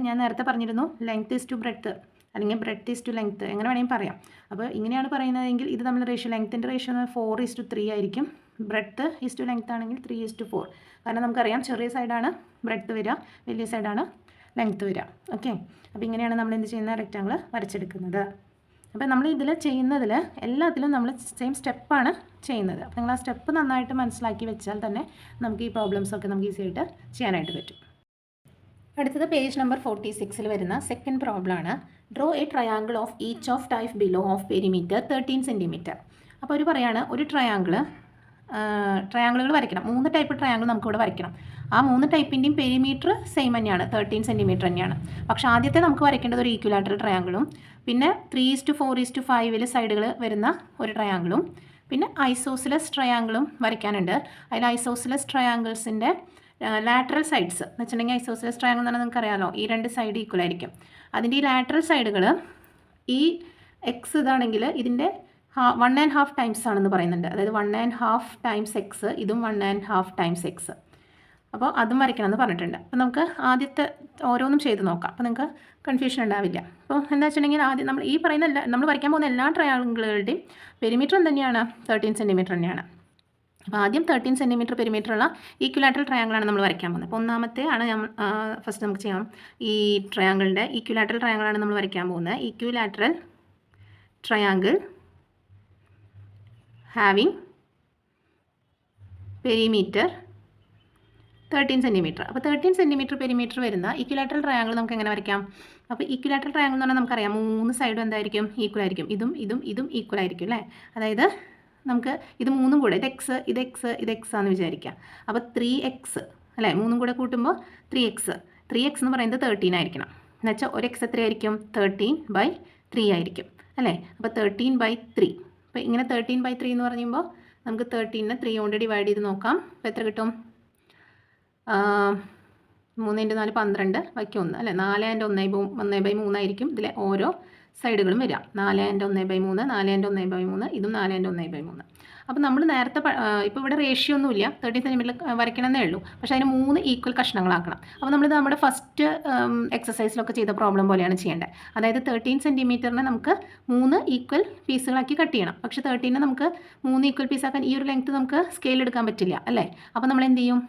ഞാൻ നേരത്തെ പറഞ്ഞിരുന്നു ലെങ്ത് ഈസ് ടു ബ്രെഡ്ത്ത് അല്ലെങ്കിൽ ബ്രെഡ്ത്ത് ഈസ് ടു ലെങ്ത്ത്, എങ്ങനെ വേണമെങ്കിൽ പറയാം. അപ്പോൾ ഇങ്ങനെയാണ് പറയുന്നതെങ്കിൽ ഇത് തമ്മിൽ റേഷ്യോ, ലെങ്ത്തിൻ്റെ റേഷ്യോ 4:3 ആയിരിക്കും. ബ്രെഡ്ത്ത് ഈസ് ടു ലെങ്ത്ത് ആണെങ്കിൽ 3:4. കാരണം നമുക്കറിയാം ചെറിയ സൈഡാണ് ബ്രെഡ്ത്ത് വരിക, വലിയ സൈഡാണ് ലെങ്ത്ത് വരിക. ഓക്കെ, അപ്പോൾ ഇങ്ങനെയാണ് നമ്മൾ എന്ത് ചെയ്യുന്ന റെക്റ്റാങ്കിൾ വരച്ചെടുക്കുന്നത്. അപ്പോൾ നമ്മൾ ഇതിൽ ചെയ്യുന്നതിൽ എല്ലാത്തിലും നമ്മൾ സെയിം സ്റ്റെപ്പാണ് ചെയ്യുന്നത്. അപ്പോൾ നിങ്ങൾ ആ സ്റ്റെപ്പ് നന്നായിട്ട് മനസ്സിലാക്കി വെച്ചാൽ തന്നെ നമുക്ക് ഈ പ്രോബ്ലംസൊക്കെ നമുക്ക് ഈസി ആയിട്ട് ചെയ്യാനായിട്ട് പറ്റും. അടുത്തത് പേജ് നമ്പർ 46 വരുന്ന സെക്കൻഡ് പ്രോബ്ലമാണ്. Draw a triangle of each of type below of perimeter 13 centimetre. അപ്പോൾ അവർ പറയാണ് ഒരു ട്രയാങ്കിളുകൾ വരയ്ക്കണം. 3 ടൈപ്പ് ട്രയാങ്കിൾ നമുക്കിവിടെ വരയ്ക്കണം. ആ 3 ടൈപ്പിൻ്റെയും പെരിമീറ്റർ സെയിം തന്നെയാണ്, 13 സെൻറ്റിമീറ്റർ തന്നെയാണ്. പക്ഷേ ആദ്യത്തെ നമുക്ക് വരയ്ക്കേണ്ടത് ഒരു ഈക്വലാറ്ററൽ ട്രയാങ്കിളും, പിന്നെ 3:4:5 സൈഡുകൾ വരുന്ന ഒരു ട്രയാങ്കിളും, പിന്നെ ഐസോസിലസ് ട്രയാങ്കിളും വരയ്ക്കാനുണ്ട്. അതിൽ ഐസോസിലസ് ട്രയാങ്കിൾസിൻ്റെ ലാറ്ററൽ സൈഡ്സ് എന്ന് വെച്ചിട്ടുണ്ടെങ്കിൽ ഐസോസിലസ് ട്രയാങ്കിൾ എന്ന് പറഞ്ഞാൽ നിങ്ങൾക്കറിയാമല്ലോ, ഈ 2 സൈഡ് ഈക്വൽ ആയിരിക്കും. അതിൻ്റെ ഈ ലാറ്ററൽ സൈഡുകൾ ഈ എക്സ് ഇതാണെങ്കിൽ ഇതിൻ്റെ 1.5 ടൈംസ് ആണെന്ന് പറയുന്നുണ്ട്. അതായത് 1.5 ടൈംസ് എക്സ്, ഇതും 1.5 ടൈംസ് എക്സ്. അപ്പോൾ അതും വരയ്ക്കണമെന്ന് പറഞ്ഞിട്ടുണ്ട്. അപ്പോൾ നമുക്ക് ആദ്യത്തെ ഓരോന്നും ചെയ്ത് നോക്കാം. അപ്പോൾ നിങ്ങൾക്ക് കൺഫ്യൂഷൻ ഉണ്ടാവില്ല. അപ്പോൾ എന്താ വെച്ചിട്ടുണ്ടെങ്കിൽ ആദ്യം നമ്മൾ ഈ പറയുന്ന നമ്മൾ വരയ്ക്കാൻ പോകുന്ന എല്ലാ ട്രയാങ്കിളുകളുടെയും പെരിമീറ്റർ തന്നെയാണ് 13 സെൻറ്റിമീറ്റർ തന്നെയാണ്. അപ്പോൾ ആദ്യം 13 സെൻറ്റിമീറ്റർ പെരിമീറ്ററുള്ള ഈക്വലാറ്ററൽ ട്രയാങ്കിളാണ് നമ്മൾ വരയ്ക്കാൻ പോകുന്നത്. അപ്പോൾ ഒന്നാമത്തെ ആണ് ഫസ്റ്റ് നമുക്ക് ചെയ്യാം. ഈ ട്രയാങ്കിളിൻ്റെ ഈക്വലാറ്ററൽ ട്രയാങ്കിളാണ് നമ്മൾ വരയ്ക്കാൻ പോകുന്നത്. Equilateral triangle having perimeter 13 centimetre. അപ്പോൾ 13 സെൻറ്റിമീറ്റർ പെരിമീറ്റർ വരുന്ന ഈക്വലാറ്ററൽ ട്രയാങ്കിൾ നമുക്ക് എങ്ങനെ വരയ്ക്കാം? അപ്പോൾ ഈക്വലാറ്ററൽ ട്രയാങ്കിൾ എന്ന് പറഞ്ഞാൽ നമുക്കറിയാം 3 സൈഡും എന്തായിരിക്കും? ഈക്വൽ ആയിരിക്കും. ഇതും ഈക്വൽ ആയിരിക്കും അല്ലേ? അതായത് നമുക്ക് ഇത് 3ഉം കൂടെ ഇത് എക്സ് ആണെന്ന് വിചാരിക്കാം. അപ്പോൾ 3x അല്ലേ, 3ഉം കൂടെ കൂട്ടുമ്പോൾ 3x എന്ന് പറയുന്നത് 13 ആയിരിക്കണം. എന്നുവെച്ചാൽ ഒരു എക്സ് എത്രയായിരിക്കും? 13/3 ആയിരിക്കും അല്ലേ? അപ്പോൾ 13/3. അപ്പോൾ ഇങ്ങനെ 13/3 എന്ന് പറയുമ്പോൾ നമുക്ക് 13നെ 3 കൊണ്ട് ഡിവൈഡ് ചെയ്ത് നോക്കാം. അപ്പോൾ എത്ര കിട്ടും? 3 × 4 12 ബാക്കി 1 അല്ലേ? 4/1/3 ആയിരിക്കും ഇതിലെ ഓരോ സൈഡുകളും വരിക. 4/1/3, 4/1/3, ഇതും 4/1/3. അപ്പോൾ നമ്മൾ നേരത്തെ ഇപ്പോൾ ഇവിടെ റേഷ്യോ ഒന്നുമില്ല, 13 സെൻറ്റിമീറ്റർ വരയ്ക്കണമെന്നേ ഉള്ളൂ. പക്ഷേ അതിന് 3 ഈക്വൽ കഷ്ണങ്ങളാക്കണം. അപ്പോൾ നമ്മളിത് നമ്മുടെ ഫസ്റ്റ് എക്സസൈസിലൊക്കെ ചെയ്ത പ്രോബ്ലം പോലെയാണ് ചെയ്യേണ്ടത്. അതായത് 13 സെൻറ്റിമീറ്ററിനെ നമുക്ക് 3 ഈക്വൽ പീസുകളാക്കി കട്ട് ചെയ്യണം. പക്ഷേ 13നെ നമുക്ക് 3 ഈക്വൽ പീസാക്കാൻ ഈ ഒരു ലെങ്ത്ത് നമുക്ക് സ്കെയിൽ എടുക്കാൻ പറ്റില്ല അല്ലേ? അപ്പോൾ നമ്മൾ എന്ത് ചെയ്യും?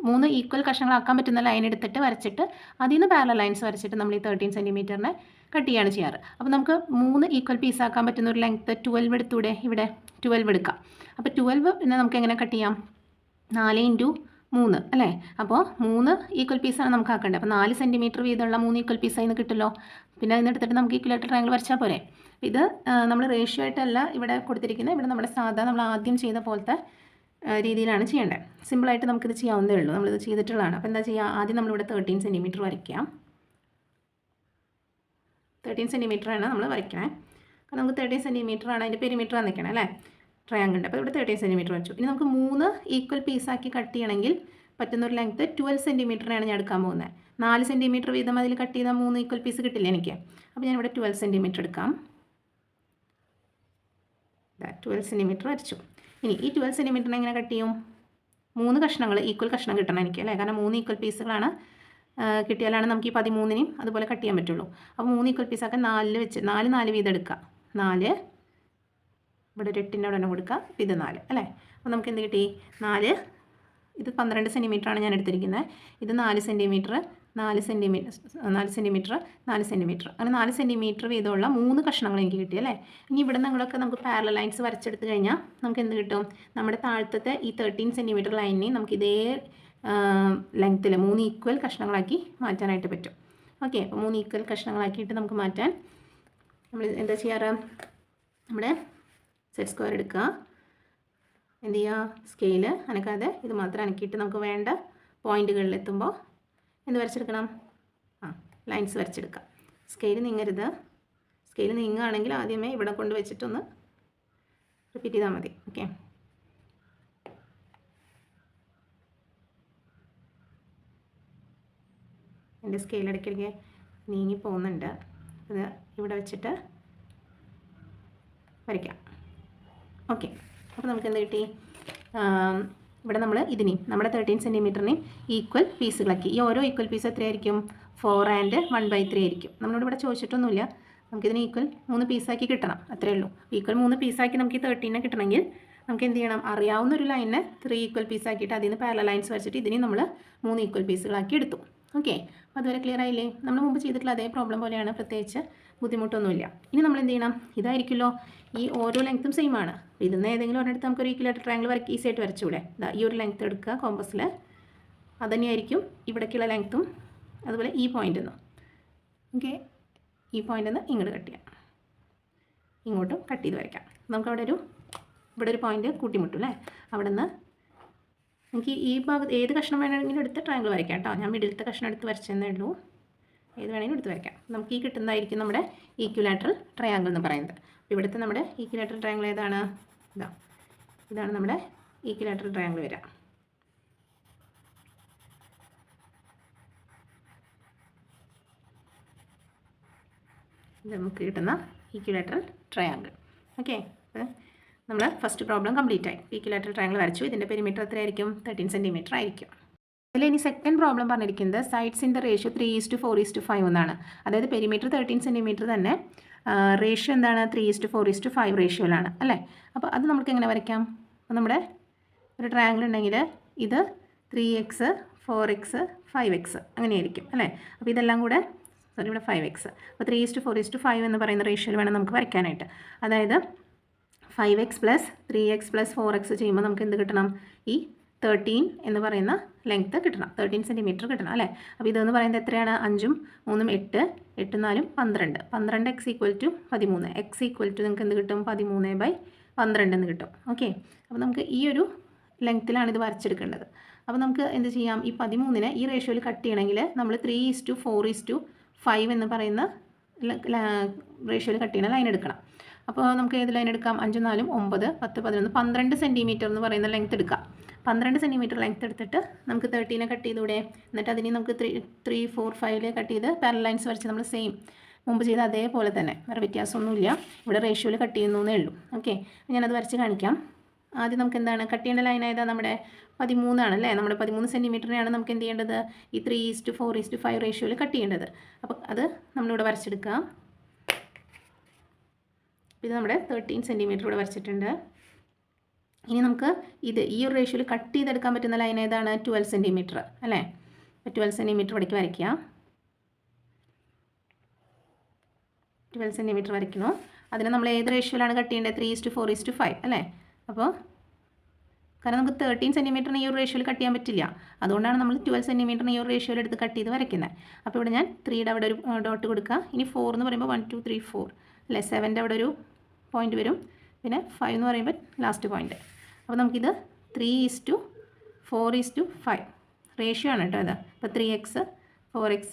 3 ഈക്വൽ കഷ്ണങ്ങളാക്കാൻ പറ്റുന്ന ലൈൻ എടുത്തിട്ട് വരച്ചിട്ട് അതിൽ നിന്ന് പാരലൽ ലൈൻസ് വരച്ചിട്ട് നമ്മൾ ഈ 13 സെൻറ്റിമീറ്ററിനെ കട്ട് ചെയ്യാണ് ചെയ്യാറ്. അപ്പോൾ നമുക്ക് 3 ഈക്വൽ പീസാക്കാൻ പറ്റുന്ന ഒരു ലെങ്ത്ത് 12 എടുത്തൂടെ? ഇവിടെ 12 എടുക്കാം. അപ്പോൾ 12 പിന്നെ നമുക്ക് എങ്ങനെ കട്ട് ചെയ്യാം? 4 × 3 അല്ലേ? അപ്പോൾ 3 ഈക്വൽ പീസാണ് നമുക്ക് ആക്കേണ്ടത്. അപ്പോൾ 4 സെൻറ്റിമീറ്റർ വീതമുള്ള 3 ഈക്വൽ പീസായി നിന്ന് കിട്ടുമല്ലോ. പിന്നെ അതിനെടുത്തിട്ട് നമുക്ക് ഈക്വലാറ്ററൽ ട്രയാങ്കിൾ വരച്ചാൽ പോരെ? ഇത് നമ്മൾ റേഷ്യോ ആയിട്ടല്ല ഇവിടെ കൊടുത്തിരിക്കുന്നത്. ഇവിടെ നമ്മുടെ നമ്മൾ ആദ്യം ചെയ്ത പോലത്തെ രീതിയിലാണ് ചെയ്യേണ്ടത്. സിമ്പിളായിട്ട് നമുക്കിത് ചെയ്യാവുന്നതേ ഉള്ളൂ. നമ്മളിത് ചെയ്തിട്ടുള്ളതാണ്. അപ്പോൾ എന്താ ചെയ്യുക? ആദ്യം നമ്മളിവിടെ 13 സെൻറ്റിമീറ്റർ വരയ്ക്കാം. 13 സെൻറ്റിമീറ്ററാണ് നമ്മൾ വരയ്ക്കണേ. അപ്പോൾ നമുക്ക് 13 സെൻറ്റിമീറ്ററാണ് അതിൻ്റെ പെരിമീറ്റർ വന്നിരിക്കണം അല്ലേ ട്രയാങ്കിളിൻ്റെ. അപ്പോൾ ഇവിടെ 13 സെൻറ്റിമീറ്റർ വരച്ചു. ഇനി നമുക്ക് 3 ഈക്വൽ പീസാക്കി കട്ട് ചെയ്യണമെങ്കിൽ പറ്റുന്നൊരു ലെങ്ത്ത് 12 സെൻറ്റിമീറ്ററിനാണ് ഞാൻ എടുക്കാൻ പോകുന്നത്. 4 സെൻറ്റിമീറ്റർ വീതം അതിൽ കട്ട് ചെയ്താൽ 3 ഈക്വൽ പീസ് കിട്ടില്ല എനിക്ക്. അപ്പോൾ ഞാനിവിടെ 12 സെൻറ്റിമീറ്റർ എടുക്കാം. 12 സെൻറ്റിമീറ്റർ വരച്ചു. ഇനി ഈ 12 സെൻറ്റിമീറ്ററിനെ എങ്ങനെ കട്ട് ചെയ്യും? 3 കഷ്ണങ്ങൾ ഈക്വൽ കഷ്ണം കിട്ടണം എനിക്ക് അല്ലേ? കാരണം 3 ഈക്വൽ പീസുകളാണ് കിട്ടിയാലാണ് നമുക്ക് ഈ 13നെയും അതുപോലെ കട്ട് ചെയ്യാൻ പറ്റുള്ളൂ. അപ്പോൾ 3 ഈക്വൽ പീസാക്കാൻ 4 വെച്ച് 4 വീതം എടുക്കുക. 4 ഇവിടെ ഒരു 8ൻ്റെ അവിടെ തന്നെ കൊടുക്കുക. ഇത് 4 അല്ലേ? അപ്പോൾ നമുക്ക് എന്ത് കിട്ടി? 4 ഇത് 12 സെൻറ്റിമീറ്ററാണ് ഞാൻ എടുത്തിരിക്കുന്നത്. ഇത് 4 സെൻറ്റിമീറ്റർ 4 സെൻറ്റിമീറ്റർ 4 സെൻറ്റിമീറ്റർ 4 സെൻറ്റിമീറ്റർ അങ്ങനെ 4 സെൻറ്റിമീറ്റർ വീതമുള്ള 3 കഷ്ണങ്ങൾ എനിക്ക് കിട്ടി അല്ലേ? ഇനി ഇവിടെ നിങ്ങളൊക്കെ നമുക്ക് പാരലൽ ലൈൻസ് വരച്ചെടുത്ത് കഴിഞ്ഞാൽ നമുക്ക് എന്ത് കിട്ടും? നമ്മുടെ താഴത്തെ ഈ 13 സെൻറ്റിമീറ്റർ ലൈനിനെ നമുക്ക് ഇതേ ലെങ്ത്തിൽ 3 ഈക്വൽ കഷ്ണങ്ങളാക്കി മാറ്റാനായിട്ട് പറ്റും. ഓക്കെ, അപ്പോൾ 3 ഈക്വൽ കഷ്ണങ്ങളാക്കിയിട്ട് നമുക്ക് മാറ്റാൻ നമ്മൾ എന്താ ചെയ്യാറ്? നമ്മുടെ സെറ്റ് സ്ക്വയർ എടുക്കുക. എന്ത് ചെയ്യുക? സ്കെയിൽ അനക്കാതെ ഇത് മാത്രം അനക്കിയിട്ട് നമുക്ക് വേണ്ട പോയിൻറ്റുകളിലെത്തുമ്പോൾ എന്ത് വരച്ചെടുക്കണം? ലൈൻസ് വരച്ചെടുക്കാം. സ്കെയിൽ നീങ്ങരുത്. സ്കെയിൽ നീങ്ങുകയാണെങ്കിൽ ആദ്യമേ ഇവിടെ കൊണ്ട് വെച്ചിട്ടൊന്ന് റിപ്പീറ്റ് ചെയ്താൽ മതി. ഓക്കെ, എൻ്റെ സ്കെയിൽ ഇടയ്ക്കിടയ്ക്ക് നീങ്ങി പോകുന്നുണ്ട്. അത് ഇവിടെ വെച്ചിട്ട് വരയ്ക്കാം. ഓക്കെ, അപ്പോൾ നമുക്ക് എന്ത് കിട്ടി? ഇവിടെ നമ്മൾ ഇതിനെയും നമ്മുടെ 13 സെൻറ്റിമീറ്ററിനെയും ഈക്വൽ പീസുകളാക്കി. ഈ ഓരോ ഈക്വൽ പീസ് എത്രയായിരിക്കും? 4 and 1/3 ആയിരിക്കും. നമ്മളോട് ഇവിടെ ചോദിച്ചിട്ടൊന്നുമില്ല. നമുക്കിതിന് ഈക്വൽ 3 പീസാക്കി കിട്ടണം, അത്രയേ ഉള്ളൂ. ഈക്വൽ 3 പീസാക്കി നമുക്ക് ഈ 13 കിട്ടണമെങ്കിൽ നമുക്ക് എന്ത് ചെയ്യണം? അറിയാവുന്ന ഒരു ലൈനിനെ 3 ഈക്വൽ പീസാക്കിയിട്ട് അതിൽ നിന്ന് പാരലൽ ലൈൻസ് വരച്ചിട്ട് ഇതിനെ നമ്മൾ 3 ഈക്വൽ പീസുകളാക്കി എടുത്തു. ഓക്കെ, അപ്പോൾ അതുവരെ ക്ലിയർ ആയില്ലേ? നമ്മൾ മുമ്പ് ചെയ്തിട്ടുള്ള അതേ പ്രോബ്ലം പോലെയാണ്, പ്രത്യേകിച്ച് ബുദ്ധിമുട്ടൊന്നുമില്ല. ഇനി നമ്മൾ എന്ത് ചെയ്യണം? ഇതായിരിക്കുമല്ലോ, ഈ ഓരോ ലെങ്ത്തും സെയിം ആണ്. അപ്പോൾ ഇതിൽ നിന്ന് ഏതെങ്കിലും ഒരിടത്ത് നമുക്കൊരു ഈക്വലായിട്ട് ട്രയാങ്കിൾ വരയ്ക്ക് ഈസി ആയിട്ട് വരച്ചൂടെ? ഈ ഒരു ലെങ്ത്ത് എടുക്കുക കോമ്പസിൽ, അതുതന്നെയായിരിക്കും ഇവിടേക്കുള്ള ലെങ്ത്തും, അതുപോലെ ഈ പോയിൻ്റിൽ നിന്നും. ഓക്കെ, ഈ പോയിൻ്റിൽ നിന്ന് ഇങ്ങോട്ട് കട്ട് ചെയ്യാം, ഇങ്ങോട്ടും കട്ട് ചെയ്ത് വരയ്ക്കാം. നമുക്കവിടെ ഇവിടെ ഒരു പോയിൻ്റ് കൂട്ടിമുട്ടും അല്ലേ? അവിടെ നിന്ന് എനിക്ക് ഈ ഭാഗത്ത് ഏത് കഷ്ണം വേണമെങ്കിലും എടുത്ത് ട്രയാങ്കിൾ വരയ്ക്കാം കേട്ടോ. ഞാൻ മിഡിലത്തെ കഷ്ണം എടുത്ത് വരച്ചെന്നേ ഉള്ളൂ. ഏത് വേണമെങ്കിലും എടുത്ത് വരയ്ക്കാം. നമുക്ക് ഈ കിട്ടുന്നതായിരിക്കും നമ്മുടെ ഈക്വിലാറ്ററൽ ട്രയാങ്കിൾ എന്ന് പറയുന്നത്. ഇവിടുത്തെ നമ്മുടെ ഈക്വിലാറ്ററൽ ട്രയാങ്കിൾ ഏതാണ്? ഇതാണ് നമ്മുടെ ഈക്വിലാറ്ററൽ ട്രയാങ്കിൾ വരിക. ഇത് നമുക്ക് കിട്ടുന്ന ഈക്വിലാറ്ററൽ ട്രയാങ്കിൾ. ഓക്കെ, അപ്പോൾ നമ്മൾ ഫസ്റ്റ് പ്രോബ്ലം കംപ്ലീറ്റ് ആയി. ഈക്വിലാറ്ററൽ ട്രയാങ്കിൾ വരച്ചു. ഇതിൻ്റെ പെരിമീറ്റർ എത്രയായിരിക്കും? 13 സെൻറ്റിമീറ്റർ ആയിരിക്കും. അതിൽ ഇനി സെക്കൻഡ് പ്രോബ്ലം പറഞ്ഞിരിക്കുന്നത് സൈഡ്സിൻ്റെ റേഷ്യോ 3:4:5 എന്നാണ്. അതായത് പെരിമീറ്റർ 13 സെൻറ്റിമീറ്റർ തന്നെ, റേഷ്യോ എന്താണ്? 3:4:5 റേഷ്യോയിലാണ് അല്ലേ? അപ്പോൾ അത് നമുക്ക് എങ്ങനെ വരയ്ക്കാം? അപ്പോൾ നമ്മുടെ ഒരു ട്രയാങ്കിൾ ഉണ്ടെങ്കിൽ ഇത് 3x 4x 5x അങ്ങനെയായിരിക്കും അല്ലേ? അപ്പോൾ ഇതെല്ലാം കൂടെ ഇവിടെ 5x, അപ്പോൾ 3:4:5 എന്ന് പറയുന്ന റേഷ്യോയിൽ വേണം നമുക്ക് വരയ്ക്കാനായിട്ട്. അതായത് 5x + 3x + 4x ചെയ്യുമ്പോൾ നമുക്ക് എന്ത് കിട്ടണം? ഈ 13 എന്ന് പറയുന്ന ലെങ്ത്ത് കിട്ടണം, 13 സെൻറ്റിമീറ്റർ കിട്ടണം അല്ലേ? അപ്പോൾ ഇതെന്ന് പറയുന്നത് എത്രയാണ്? 5 ഉം 3 ഉം 8, 8 4 12, 12x = 13, x = നിങ്ങൾക്ക് എന്ത് കിട്ടും? 13/12 എന്ന് കിട്ടും. ഓക്കെ, അപ്പോൾ നമുക്ക് ഈ ഒരു ലെങ്ത്തിലാണ് ഇത് വരച്ചെടുക്കേണ്ടത്. അപ്പോൾ നമുക്ക് എന്ത് ചെയ്യാം? ഈ 13നെ ഈ റേഷ്യോയിൽ കട്ട് ചെയ്യണമെങ്കിൽ നമ്മൾ 3:4:5 എന്ന് പറയുന്ന റേഷ്യോയിൽ കട്ട് ചെയ്യണ ലൈൻ എടുക്കണം. അപ്പോൾ നമുക്ക് ഏത് ലൈൻ എടുക്കാം? 5 4 9 10 11 12 സെൻറ്റിമീറ്റർ എന്ന് പറയുന്ന ലെങ്ത്ത് എടുക്കാം. 12 സെൻറ്റിമീറ്റർ ലെങ്ത്ത് എടുത്തിട്ട് നമുക്ക് 13നെ കട്ട് ചെയ്തൂടെ? എന്നിട്ട് അതിനെ നമുക്ക് 3 4 5 കട്ട് ചെയ്ത് പാരലൽ ലൈൻസ് വരച്ച് നമ്മൾ സെയിം മുമ്പ് ചെയ്ത അതേപോലെ തന്നെ, വേറെ വ്യത്യാസമൊന്നുമില്ല. ഇവിടെ റേഷ്യോയിൽ കട്ട് ചെയ്യുന്നേ ഉള്ളൂ. ഓക്കെ, ഞാനത് വരച്ച് കാണിക്കാം. ആദ്യം നമുക്ക് എന്താണ് കട്ട് ചെയ്യേണ്ട ലൈൻ? ഏതാ? നമ്മുടെ 13 ആണല്ലേ? നമ്മുടെ 13 സെൻറ്റിമീറ്ററിനെയാണ് നമുക്ക് എന്ത് ചെയ്യേണ്ടത്? ഈ 3:4:5 റേഷ്യോയിൽ കട്ട് ചെയ്യേണ്ടത്. അപ്പോൾ അത് നമ്മളിവിടെ വരച്ചെടുക്കാം. ഇത് നമ്മുടെ 13 സെൻറ്റിമീറ്റർ ഇവിടെ വരച്ചിട്ടുണ്ട്. ഇനി നമുക്ക് ഈ ഒരു റേഷ്യോയിൽ കട്ട് ചെയ്തെടുക്കാൻ പറ്റുന്ന ലൈൻ ഏതാണ്? 12 സെൻറ്റിമീറ്റർ അല്ലേ? അപ്പോൾ 12 സെൻറ്റിമീറ്റർ ഇവിടേക്ക് വരയ്ക്കാം. 12 സെൻറ്റിമീറ്റർ വരയ്ക്കണോ? അതിന് നമ്മൾ ഏത് റേഷ്യോയിലാണ് കട്ട് ചെയ്യേണ്ടത്? 3:4:5 അല്ലേ? അപ്പോൾ കാരണം നമുക്ക് 13 സെൻറ്റിമീറ്ററിന് ഈ ഒരു റേഷ്യോയിൽ കട്ട് ചെയ്യാൻ പറ്റില്ല. അതുകൊണ്ടാണ് നമ്മൾ 12 സെൻറ്റിമീറ്ററിന് ഈ ഒരു റേഷ്യോയിൽ എടുത്ത് കട്ട് ചെയ്ത് വരയ്ക്കുന്നത്. അപ്പോൾ ഇവിടെ ഞാൻ 3യുടെ അവിടെ ഒരു ഡോട്ട് കൊടുക്കുക. ഇനി 4 എന്ന് പറയുമ്പോൾ 1 2 3 4 അല്ലേ? 7ൻ്റെ അവിടെ ഒരു പോയിൻ്റ് വരും. പിന്നെ 5 എന്ന് പറയുമ്പോൾ ലാസ്റ്റ് പോയിൻ്റ്. അപ്പോൾ നമുക്കിത് 3:4:5 റേഷ്യോ ആണ് കേട്ടോ ഇത്. അപ്പോൾ 3x 4x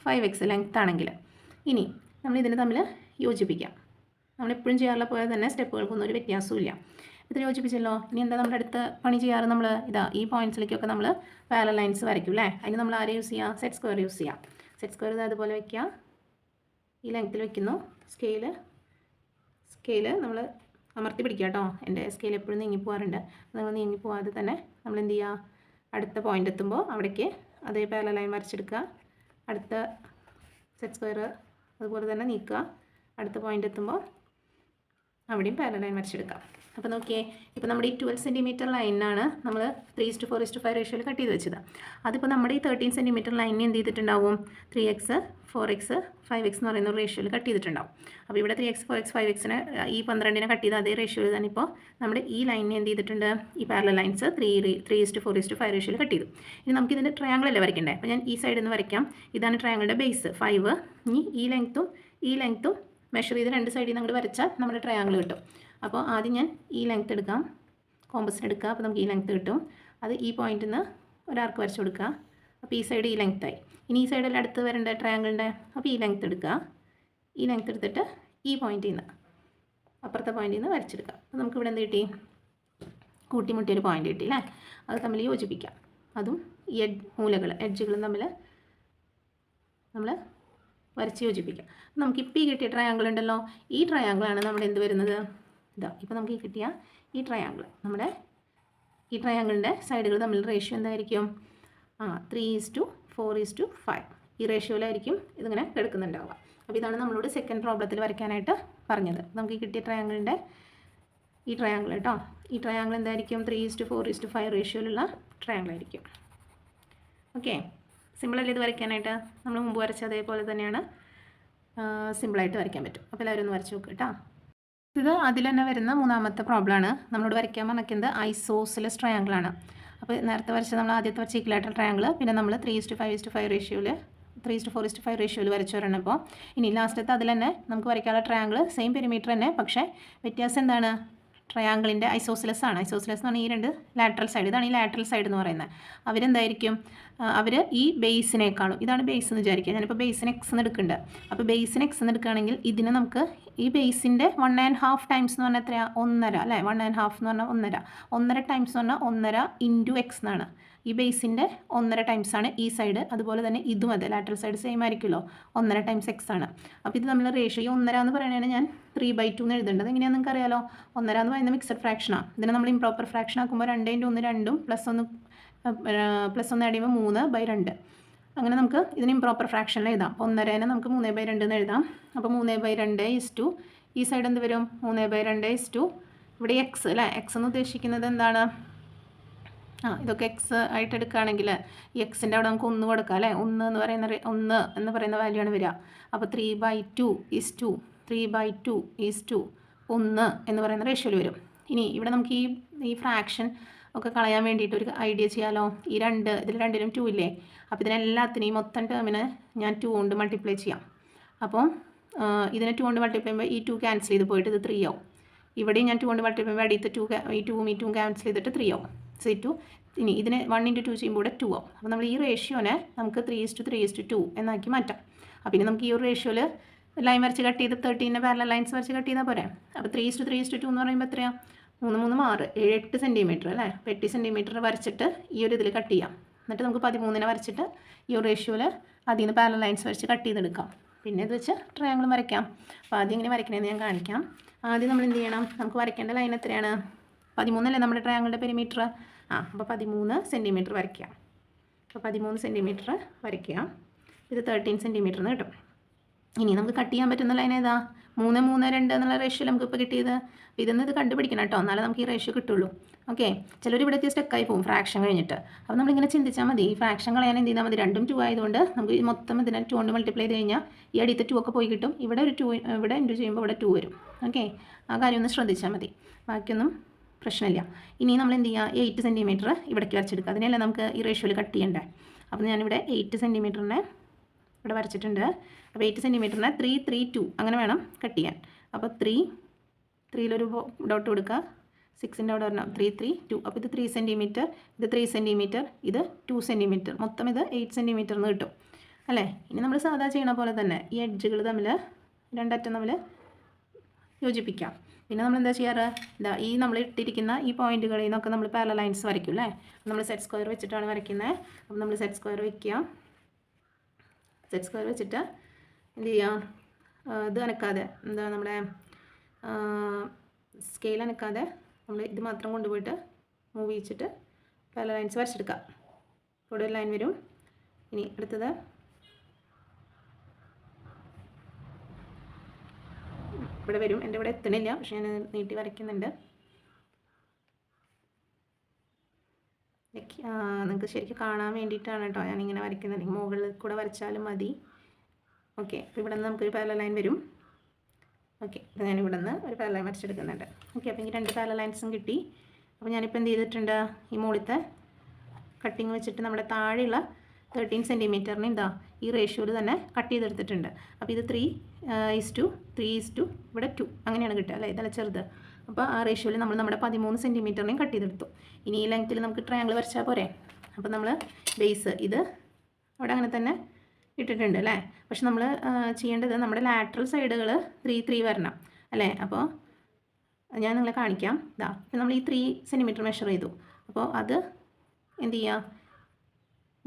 5x ലെങ്ത് ആണെങ്കിൽ ഇനി നമ്മൾ ഇതിന് തമ്മിൽ യോജിപ്പിക്കാം. നമ്മളെപ്പോഴും ചെയ്യാറുള്ള പോലെ തന്നെ സ്റ്റെപ്പുകൾക്കൊന്നും ഒരു വ്യത്യാസമില്ല. ഇത് യോജിപ്പിച്ചല്ലോ. ഇനി എന്താ നമ്മുടെ അടുത്ത പണി ചെയ്യാറ്? നമ്മൾ ഈ പോയിൻറ്റ്സിലേക്കൊക്കെ നമ്മൾ പാരലൽ ലൈൻസ് വരയ്ക്കും അല്ലേ? അതിന് നമ്മൾ ആരെ യൂസ് ചെയ്യുക? സെറ്റ് സ്ക്വയർ യൂസ് ചെയ്യാം. സെറ്റ് സ്ക്വയർ ഇത് അതുപോലെ വയ്ക്കുക. ഈ ലെങ്ത്തിൽ വയ്ക്കുന്നു. സ്കെയിൽ നമ്മൾ അമർത്തി പിടിക്കുക കേട്ടോ. എൻ്റെ സ്കെയിൽ എപ്പോഴും നീങ്ങിപ്പോകാറുണ്ട്. നിങ്ങൾ നീങ്ങിപ്പോവാതെ തന്നെ നമ്മൾ എന്ത് ചെയ്യുക? അടുത്ത പോയിൻ്റ് എത്തുമ്പോൾ അവിടേക്ക് അതേ പാരലൽ ലൈൻ വരച്ചെടുക്കുക. അടുത്ത സെറ്റ് സ്ക്വയർ അതുപോലെ തന്നെ നീക്കുക. അടുത്ത പോയിൻ്റ് എത്തുമ്പോൾ അവിടെയും പാരലൽ ലൈൻ വരച്ചെടുക്കാം. അപ്പോൾ നോക്കിയേ, ഇപ്പോൾ നമ്മുടെ ഈ 12 സെൻറ്റിമീറ്റർ ലൈനാണ് നമ്മൾ 3:4:5 റേഷ്യോയിൽ കട്ട് ചെയ്ത് വെച്ചത്. അതിപ്പോൾ നമ്മുടെ ഈ 13 സെൻറ്റിമീറ്റർ ലൈനിനെ എന്ത് ചെയ്തിട്ടുണ്ടാവും? 3x 4x 5x എന്ന് പറയുന്ന റേഷ്യോയിൽ കട്ട് ചെയ്തിട്ടുണ്ടാവും. അപ്പോൾ ഇവിടെ 3x 4x 5xനെ ഈ 12നെ കട്ട് ചെയ്ത് അതേ റേഷ്യോയിൽ തന്നെ ഇപ്പോൾ നമ്മുടെ ഈ ലൈനിനെ എന്ത് ചെയ്തിട്ടുണ്ട്? ഈ പാരലൽ ലൈൻസ് 3:4:5 റേഷ്യോയിൽ കട്ട് ചെയ്തു. ഇനി നമുക്കിതിൻ്റെ ട്രയാങ്കിൾ അല്ലേ വരയ്ക്കണ്ടേ? അപ്പോൾ ഞാൻ ഈ സൈഡിൽ നിന്ന് വരയ്ക്കാം. ഇതാണ് ട്രയാങ്കിളിൻ്റെ ബേസ് 5. ഇനി ഈ ലെങ്ത്തും മെഷർ ചെയ്ത് രണ്ട് സൈഡിൽ നിന്ന് അങ്ങോട്ട് വരച്ചാൽ നമ്മുടെ ട്രയാങ്കിൾ കിട്ടും. അപ്പോൾ ആദ്യം ഞാൻ ഈ ലെങ്ത്ത് എടുക്കാം, കോമ്പസിന് എടുക്കുക. അപ്പോൾ നമുക്ക് ഈ ലെങ്ത്ത് കിട്ടും. അത് ഈ പോയിന്റിൽ നിന്ന് ഒരാർക്ക് വരച്ച് കൊടുക്കുക. അപ്പോൾ ഈ സൈഡ് ഈ ലെങ്ത്തായി. ഇനി ഈ സൈഡിൽ അടുത്ത് വരേണ്ട ട്രയാങ്കിളിൻ്റെ അപ്പോൾ ഈ ലെങ്ത്ത് എടുക്കുക. ഈ ലെങ്ത് എടുത്തിട്ട് ഈ പോയിന്റിൽ നിന്ന് അപ്പുറത്തെ പോയിന്റിൽ നിന്ന് വരച്ചെടുക്കാം. അപ്പോൾ നമുക്കിവിടെ എന്ത് കിട്ടി? കൂട്ടിമുട്ടിയൊരു പോയിന്റ് കിട്ടി അല്ലേ? അത് തമ്മിൽ യോജിപ്പിക്കാം. അതും ഈ എഡ്ജുകളും തമ്മിൽ നമ്മൾ വരച്ച് യോജിപ്പിക്കാം. നമുക്കിപ്പോൾ ഈ കിട്ടിയ ട്രയാങ്കിൾ ഉണ്ടല്ലോ, ഈ ട്രയാങ്കിളാണ് നമ്മുടെ എന്ത് വരുന്നത്? ഇതാ ഇപ്പോൾ നമുക്ക് ഈ കിട്ടിയ ഈ ട്രയാങ്കിൾ, നമ്മുടെ ഈ ട്രയാങ്കിളിൻ്റെ സൈഡുകൾ തമ്മിൽ റേഷ്യോ എന്തായിരിക്കും? 3:4:5 ഈ റേഷ്യോയിലായിരിക്കും ഇതിങ്ങനെ കിടക്കുന്നുണ്ടാവുക. അപ്പോൾ ഇതാണ് നമ്മളോട് സെക്കൻഡ് പ്രോബ്ലത്തിൽ വരയ്ക്കാനായിട്ട് പറഞ്ഞത്. നമുക്ക് ഈ കിട്ടിയ ട്രയാങ്കിളിൻ്റെ ഈ ട്രയാങ്കിൾ കേട്ടോ, ഈ ട്രയാങ്കിൾ എന്തായിരിക്കും? 3:4:5 റേഷ്യോയിലുള്ള ട്രയാങ്കിൾ ആയിരിക്കും. ഓക്കെ, സിമ്പിളല്ലേ ഇത് വരയ്ക്കാനായിട്ട്? നമ്മൾ മുമ്പ് വരച്ച അതേപോലെ തന്നെയാണ്, സിമ്പിളായിട്ട് വരയ്ക്കാൻ പറ്റും. അപ്പോൾ എല്ലാവരും ഒന്ന് വരച്ച് നോക്കുക കേട്ടോ. ഇത് അതിൽ തന്നെ വരുന്ന മൂന്നാമത്തെ പ്രോബ്ലമാണ്. നമ്മളോട് വരയ്ക്കാൻ പറഞ്ഞിരിക്കുന്നത് ഐസോസിലസ് ട്രയാങ്കിളാണ്. അപ്പോൾ നേരത്തെ വരച്ച നമ്മൾ ആദ്യത്തെ വരച്ച ഇക്വലാറ്ററൽ ട്രയാങ്കിൾ, പിന്നെ നമ്മൾ 3:5:5 റേഷ്യോയിൽ 3:4:5 റേഷ്യോയിൽ വരച്ചു വരണം. അപ്പോൾ ഇനി ലാസ്റ്റത്തെ അതിൽ തന്നെ നമുക്ക് വരയ്ക്കാനുള്ള ട്രയാങ്കിൾ സെയിം പെരിമീറ്റർ തന്നെ, പക്ഷേ വ്യത്യാസം എന്താണ്? ട്രയാങ്കിളിൻ്റെ ഐസോസിലസ് ആണ്. ഐസോസിലസ് എന്ന് പറഞ്ഞാൽ ഈ രണ്ട് ലാറ്ററൽ സൈഡ്, ഇതാണ് ഈ ലാറ്ററൽ സൈഡ് എന്ന് പറയുന്നത്. അവരെന്തായിരിക്കും? അവർ ഈ ബേസിനേക്കാളും, ഇതാണ് ബേസ് എന്ന് വിചാരിക്കുക, ഞാനിപ്പോൾ ബേസിന് എക്സ് എന്ന് എടുക്കുന്നുണ്ട്. അപ്പോൾ ബേസിന് എക്സ് എന്ന് എടുക്കുകയാണെങ്കിൽ ഇതിന് നമുക്ക് ഈ ബേസിൻ്റെ 1.5 ടൈംസ് എന്ന് പറഞ്ഞാൽ എത്രയാണ്? 1.5 അല്ലേ? 1.5 എന്ന് പറഞ്ഞാൽ 1.5 ടൈംസ് എന്ന് പറഞ്ഞാൽ 1.5 ഇൻറ്റു എക്സ് എന്നാണ്. ഈ ബേസിൻ്റെ 1.5 ടൈംസാണ് ഈ സൈഡ്, അതുപോലെ തന്നെ ഇതും അതെ, ലാറ്ററൽ സൈഡ് സെയിം ആയിരിക്കുമല്ലോ, 1.5 ടൈംസ് എക്സ് ആണ്. അപ്പോൾ ഇത് നമ്മൾ റേഷ്യോ 1.5 എന്ന് പറയുകയാണെങ്കിൽ ഞാൻ 3/2 എന്ന് എഴുതേണ്ടത്. എങ്ങനെയാണെന്ന് നിങ്ങൾക്ക് അറിയാലോ? 1.5 എന്ന് പറയുന്നത് മിക്സഡ് ഫ്രാക്ഷനാണ്. ഇതിനെ നമ്മൾ ഇംപ്രോപ്പർ ഫ്രാക്ഷൻ ആക്കുമ്പോൾ 2 × 1 2 +1 ആഡ് ചെയ്യുമ്പോൾ 3/2. അങ്ങനെ നമുക്ക് ഇതിന് ഇംപ്രോപ്പർ ഫ്രാക്ഷനിൽ എഴുതാം. 1.5 നമുക്ക് 3/2 എന്ന് എഴുതാം. അപ്പോൾ 3/2 ഈ സൈഡ് എന്ത് വരും? 3/2 ഇവിടെ എക്സ് അല്ലേ? എക്സ് എന്ന് ഉദ്ദേശിക്കുന്നത് എന്താണ്? ഇതൊക്കെ എക്സ് ആയിട്ട് എടുക്കുകയാണെങ്കിൽ ഈ എക്സിൻ്റെ അവിടെ നമുക്ക് 1 കൊടുക്കാം അല്ലേ? 1 എന്ന് പറയുന്ന വാല്യൂ ആണ് വരിക. അപ്പോൾ 3/2 1 എന്ന് പറയുന്ന റേഷ്യോയിൽ വരും. ഇനി ഇവിടെ നമുക്ക് ഈ ഫ്രാക്ഷൻ ഒക്കെ കളയാൻ വേണ്ടിയിട്ട് ഒരു ഐഡിയ ചെയ്യാലോ? ഇതിൽ രണ്ടിലും 2 ഇല്ലേ? അപ്പോൾ ഇതിനെല്ലാത്തിനെയും മൊത്തം ടേമിന് ഞാൻ 2 കൊണ്ട് മൾട്ടിപ്ലൈ ചെയ്യാം. അപ്പോൾ ഇതിനെ 2 കൊണ്ട് മൾട്ടിപ്ലൈ ചെയ്യുമ്പോൾ ഈ 2 ക്യാൻസൽ ചെയ്ത് പോയിട്ട് ഇത് 3 ആവും. ഇവിടെയും ഞാൻ 2 കൊണ്ട് മൾട്ടിപ്ലൈ ചെയ്യുമ്പോൾ അടിയത്തെ 2 ക്യാൻസൽ ചെയ്തിട്ട് 3 ആവും. C2 ഇനി ഇതിനെ 1 × 2 ചെയ്യുമ്പോൾ ഇവിടെ 2 ആവും. അപ്പോൾ നമ്മൾ ഈ റേഷ്യോനെ നമുക്ക് 3:3:2 എന്നാക്കി മാറ്റാം. അപ്പോൾ ഇനി നമുക്ക് ഈ ഒരു റേഷ്യോയിൽ ലൈൻ വരച്ച് കട്ട് ചെയ്ത് 13 പാരലൽ ലൈൻസ് വരച്ച് കട്ട് ചെയ്താൽ പോരെ? അപ്പോൾ 3:3:2 എന്ന് പറയുമ്പോൾ എത്രയാണ്? 3 × 3 = 6 8 സെൻറ്റിമീറ്റർ അല്ലേ? 8 സെൻറ്റിമീറ്റർ വരച്ചിട്ട് ഈ ഒരു ഇതിൽ കട്ട് ചെയ്യാം. എന്നിട്ട് നമുക്ക് 13 വരച്ചിട്ട് ഈ ഒരു റേഷ്യോയിൽ അതിൽ നിന്ന് പാരലൽ ലൈൻസ് വരച്ച് കട്ട് ചെയ്തെടുക്കാം. പിന്നെ ഇത് വെച്ച് ട്രയാങ്കിൾ വരയ്ക്കാം. അപ്പോൾ ആദ്യം ഇങ്ങനെ വരയ്ക്കണമെന്ന് ഞാൻ കാണിക്കാം. ആദ്യം നമ്മൾ എന്ത് ചെയ്യണം? നമുക്ക് വരയ്ക്കേണ്ട ലൈൻ എത്രയാണ്? 13 അല്ലേ നമ്മുടെ ട്രയാങ്കിളിൻ്റെ പെരിമീറ്റർ? അപ്പോൾ 13 സെൻറ്റിമീറ്റർ വരയ്ക്കുക. അപ്പോൾ 13 സെൻറ്റിമീറ്റർ വരയ്ക്കുക. ഇത് 13 സെൻറ്റിമീറ്റർ എന്ന് കിട്ടും. ഇനി നമുക്ക് കട്ട് ചെയ്യാൻ പറ്റുന്ന ലൈൻ ഏതാ? 3 3 2 എന്നുള്ള റേഷ്യോ നമുക്ക് ഇപ്പോൾ കിട്ടിയത്. ഇതൊന്നും ഇത് കണ്ടുപിടിക്കണം കേട്ടോ, എന്നാലേ നമുക്ക് ഈ റേഷ്യോ കിട്ടുള്ളൂ. ഓക്കെ, ചിലർ ഇവിടെ എത്തിയ സ്റ്റക്കായി പോകും ഫ്രാക്ഷൻ കഴിഞ്ഞിട്ട്. അപ്പോൾ നമ്മളിങ്ങനെ ചിന്തിച്ചാൽ മതി, ഈ ഫ്രാക്ഷൻ കളയാൻ എന്ത് ചെയ്താൽ മതി? 2ഉം 2 ആയതുകൊണ്ട് നമുക്ക് മൊത്തം ഇതിനെ 2 കൊണ്ട് മൾട്ടിപ്ലൈ ചെയ്ത് കഴിഞ്ഞാൽ ഈ അടിയത്തെ 2 ഒക്കെ പോയി കിട്ടും. ഇവിടെ ഒരു 2 ഇവിടെ ഇൻറ്റു ചെയ്യുമ്പോൾ ഇവിടെ 2 വരും. ഓക്കെ, ആ കാര്യം ഒന്ന് ശ്രദ്ധിച്ചാൽ മതി, ബാക്കിയൊന്നും പ്രശ്നമില്ല. ഇനി നമ്മൾ എന്ത് ചെയ്യുക? 8 സെൻറ്റിമീറ്റർ ഇവിടേക്ക് വരച്ചെടുക്കുക. അതിനല്ലേ നമുക്ക് ഈ റേഷ്യോയിൽ കട്ട് ചെയ്യണ്ടേ? അപ്പോൾ ഞാനിവിടെ 8 സെൻറ്റിമീറ്ററിനെ ഇവിടെ വരച്ചിട്ടുണ്ട്. അപ്പോൾ 8 സെൻറ്റിമീറ്ററിനെ 3 3 2 അങ്ങനെ വേണം കട്ട് ചെയ്യാൻ. അപ്പോൾ 3-യിലൊരു ഡോട്ട് കൊടുക്കുക, 6ൻ്റെ അവിടെ വരണം 3 3 2. അപ്പോൾ ഇത് 3 സെൻറ്റിമീറ്റർ, ഇത് 3 സെൻറ്റിമീറ്റർ, ഇത് 2 സെൻറ്റിമീറ്റർ, മൊത്തം ഇത് 8 സെൻറ്റിമീറ്റർ എന്ന് കിട്ടും അല്ലേ? ഇനി നമ്മൾ സാധാ ചെയ്യണ പോലെ തന്നെ ഈ എഡ്ജുകൾ തമ്മിൽ രണ്ടറ്റം തമ്മിൽ യോജിപ്പിക്കാം. പിന്നെ നമ്മൾ എന്താ ചെയ്യാറ്? ഈ നമ്മൾ ഇട്ടിരിക്കുന്ന ഈ പോയിന്റുകളിൽ നിന്നൊക്കെ നമ്മൾ പാരലൽ ലൈൻസ് വരയ്ക്കും അല്ലേ? നമ്മൾ സെറ്റ് സ്ക്വയർ വെച്ചിട്ടാണ് വരയ്ക്കുന്നത്. അപ്പോൾ നമ്മൾ സെറ്റ് സ്ക്വയർ വയ്ക്കുക. സെറ്റ് സ്ക്വയർ വെച്ചിട്ട് എന്ത് ചെയ്യാം? ഇത് അനക്കാതെ, നമ്മുടെ സ്കെയിൽ അനക്കാതെ നമ്മൾ ഇത് മാത്രം കൊണ്ടുപോയിട്ട് മൂവ് ചെയ്യിച്ചിട്ട് പാരലൽ ലൈൻസ് വരച്ചെടുക്കാം. ഇവിടെ ഒരു ലൈൻ വരും. ഇനി അടുത്തത് ഇവിടെ വരും. എൻ്റെ ഇവിടെ എത്തണില്ല, പക്ഷെ ഞാൻ നീട്ടി വരയ്ക്കുന്നുണ്ട്. നിങ്ങൾക്ക് ശരിക്കും കാണാൻ വേണ്ടിയിട്ടാണ് കേട്ടോ ഞാനിങ്ങനെ വരയ്ക്കുന്നത്. മുകളിൽ കൂടെ വരച്ചാലും മതി. ഓക്കെ, അപ്പോൾ ഇവിടെ നിന്ന് നമുക്കൊരു പാരലൽ ലൈൻ വരും. ഓക്കെ, അപ്പോൾ ഞാൻ ഇവിടെ നിന്ന് ഒരു പാരലൽ ലൈൻ വരച്ചെടുക്കുന്നുണ്ട്. ഓക്കെ, അപ്പോൾ എനിക്ക് 2 പാരലൽ ലൈൻസും കിട്ടി. അപ്പോൾ ഞാനിപ്പോൾ എന്ത് ചെയ്തിട്ടുണ്ട്? ഈ മുകളിലത്തെ കട്ടിങ് വെച്ചിട്ട് നമ്മുടെ താഴെയുള്ള 13 സെൻറ്റിമീറ്ററിന് ഈ റേഷ്യോയിൽ തന്നെ കട്ട് ചെയ്തെടുത്തിട്ടുണ്ട്. അപ്പോൾ ഇത് 3:3 ഇവിടെ 2 അങ്ങനെയാണ് കിട്ടുക അല്ലേ? ഇതല്ല ചെറുത്. അപ്പോൾ ആ റേഷ്യോയിൽ നമ്മൾ നമ്മുടെ 13 സെൻറ്റിമീറ്ററിനെയും കട്ട് ചെയ്തെടുത്തു. ഇനി ഈ ലെങ്ത്തിൽ നമുക്ക് ട്രയാങ്കിൾ വരച്ചാൽ പോരെ? അപ്പോൾ നമ്മൾ ബേസ് ഇത് അവിടെ അങ്ങനെ തന്നെ ഇട്ടിട്ടുണ്ട് അല്ലേ. പക്ഷെ നമ്മൾ ചെയ്യേണ്ടത് നമ്മുടെ ലാറ്ററൽ സൈഡുകൾ 3 3 വരണം അല്ലേ. അപ്പോൾ ഞാൻ നിങ്ങളെ കാണിക്കാം. ഇതാ ഇപ്പം നമ്മൾ ഈ 3 സെൻറ്റിമീറ്റർ മെഷർ ചെയ്തു. അപ്പോൾ അത് എന്ത് ചെയ്യുക,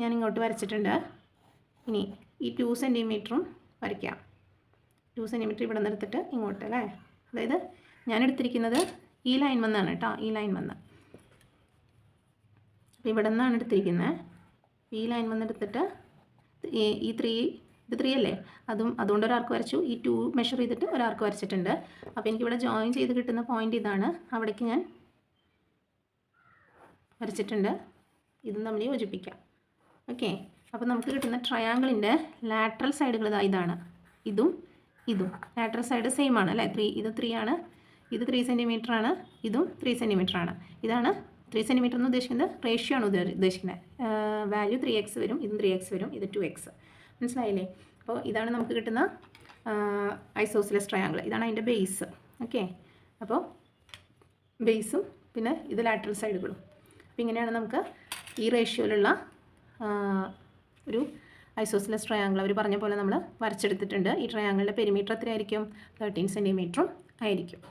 ഞാൻ ഇങ്ങോട്ട് വരച്ചിട്ടുണ്ട്. ഇനി ഈ 2 സെൻറ്റിമീറ്ററും വരയ്ക്കാം. 2 സെൻറ്റിമീറ്റർ ഇവിടെ നിന്ന് എടുത്തിട്ട് ഇങ്ങോട്ട് അല്ലേ. അതായത് ഞാൻ എടുത്തിരിക്കുന്നത് ഈ ലൈൻ വന്നാണ് കേട്ടോ, ഈ ലൈൻ വന്ന്. അപ്പോൾ ഇവിടെ നിന്നാണ് എടുത്തിരിക്കുന്നത്. ഈ ലൈൻ വന്നെടുത്തിട്ട് ഈ 3 ഇത് 3 അല്ലേ, അതുകൊണ്ട് ഒരാർക്ക് വരച്ചു. ഈ 2 മെഷർ ചെയ്തിട്ട് ഒരാർക്ക് വരച്ചിട്ടുണ്ട്. അപ്പോൾ എനിക്കിവിടെ ജോയിൻ ചെയ്ത് കിട്ടുന്ന പോയിൻ്റ് ഇതാണ്. അവിടേക്ക് ഞാൻ വരച്ചിട്ടുണ്ട്. ഇതും തമ്മിൽ യോജിപ്പിക്കാം. ഓക്കെ. അപ്പോൾ നമുക്ക് കിട്ടുന്ന ട്രയാങ്കിളിൻ്റെ ലാറ്ററൽ സൈഡുകൾ ഇതാണ്. ഇതും ലാറ്ററൽ സൈഡ് സെയിം ആണ് അല്ലേ. ഇത് 3 ആണ്, ഇത് 3 സെൻറ്റിമീറ്റർ ആണ്, ഇതും 3 സെൻറ്റിമീറ്റർ ആണ്. ഇതാണ് 3 സെൻറ്റിമീറ്റർ എന്ന് ഉദ്ദേശിക്കുന്നത് റേഷ്യോ ആണ് ഉദ്ദേശിക്കുന്നത്. വാല്യൂ 3x വരും, ഇതും 3x വരും, ഇത് 2x. മനസ്സിലായില്ലേ. അപ്പോൾ ഇതാണ് നമുക്ക് കിട്ടുന്ന ഐസോസിലസ് ട്രയാങ്കിൾ. ഇതാണ് അതിൻ്റെ ബേസ്. ഓക്കെ. അപ്പോൾ ബേസും പിന്നെ ഇത് ലാറ്ററൽ സൈഡുകളും. അപ്പോൾ ഇങ്ങനെയാണ് നമുക്ക് ഈ റേഷ്യോയിലുള്ള ഒരു ഐസോസിലസ് ട്രയാങ്കിൾ അവർ പറഞ്ഞ പോലെ നമ്മൾ വരച്ചെടുത്തിട്ടുണ്ട്. ഈ ട്രയാങ്കിളിൻ്റെ പെരിമീറ്റർ എത്രയായിരിക്കും? 13 സെൻറ്റിമീറ്ററും ആയിരിക്കും.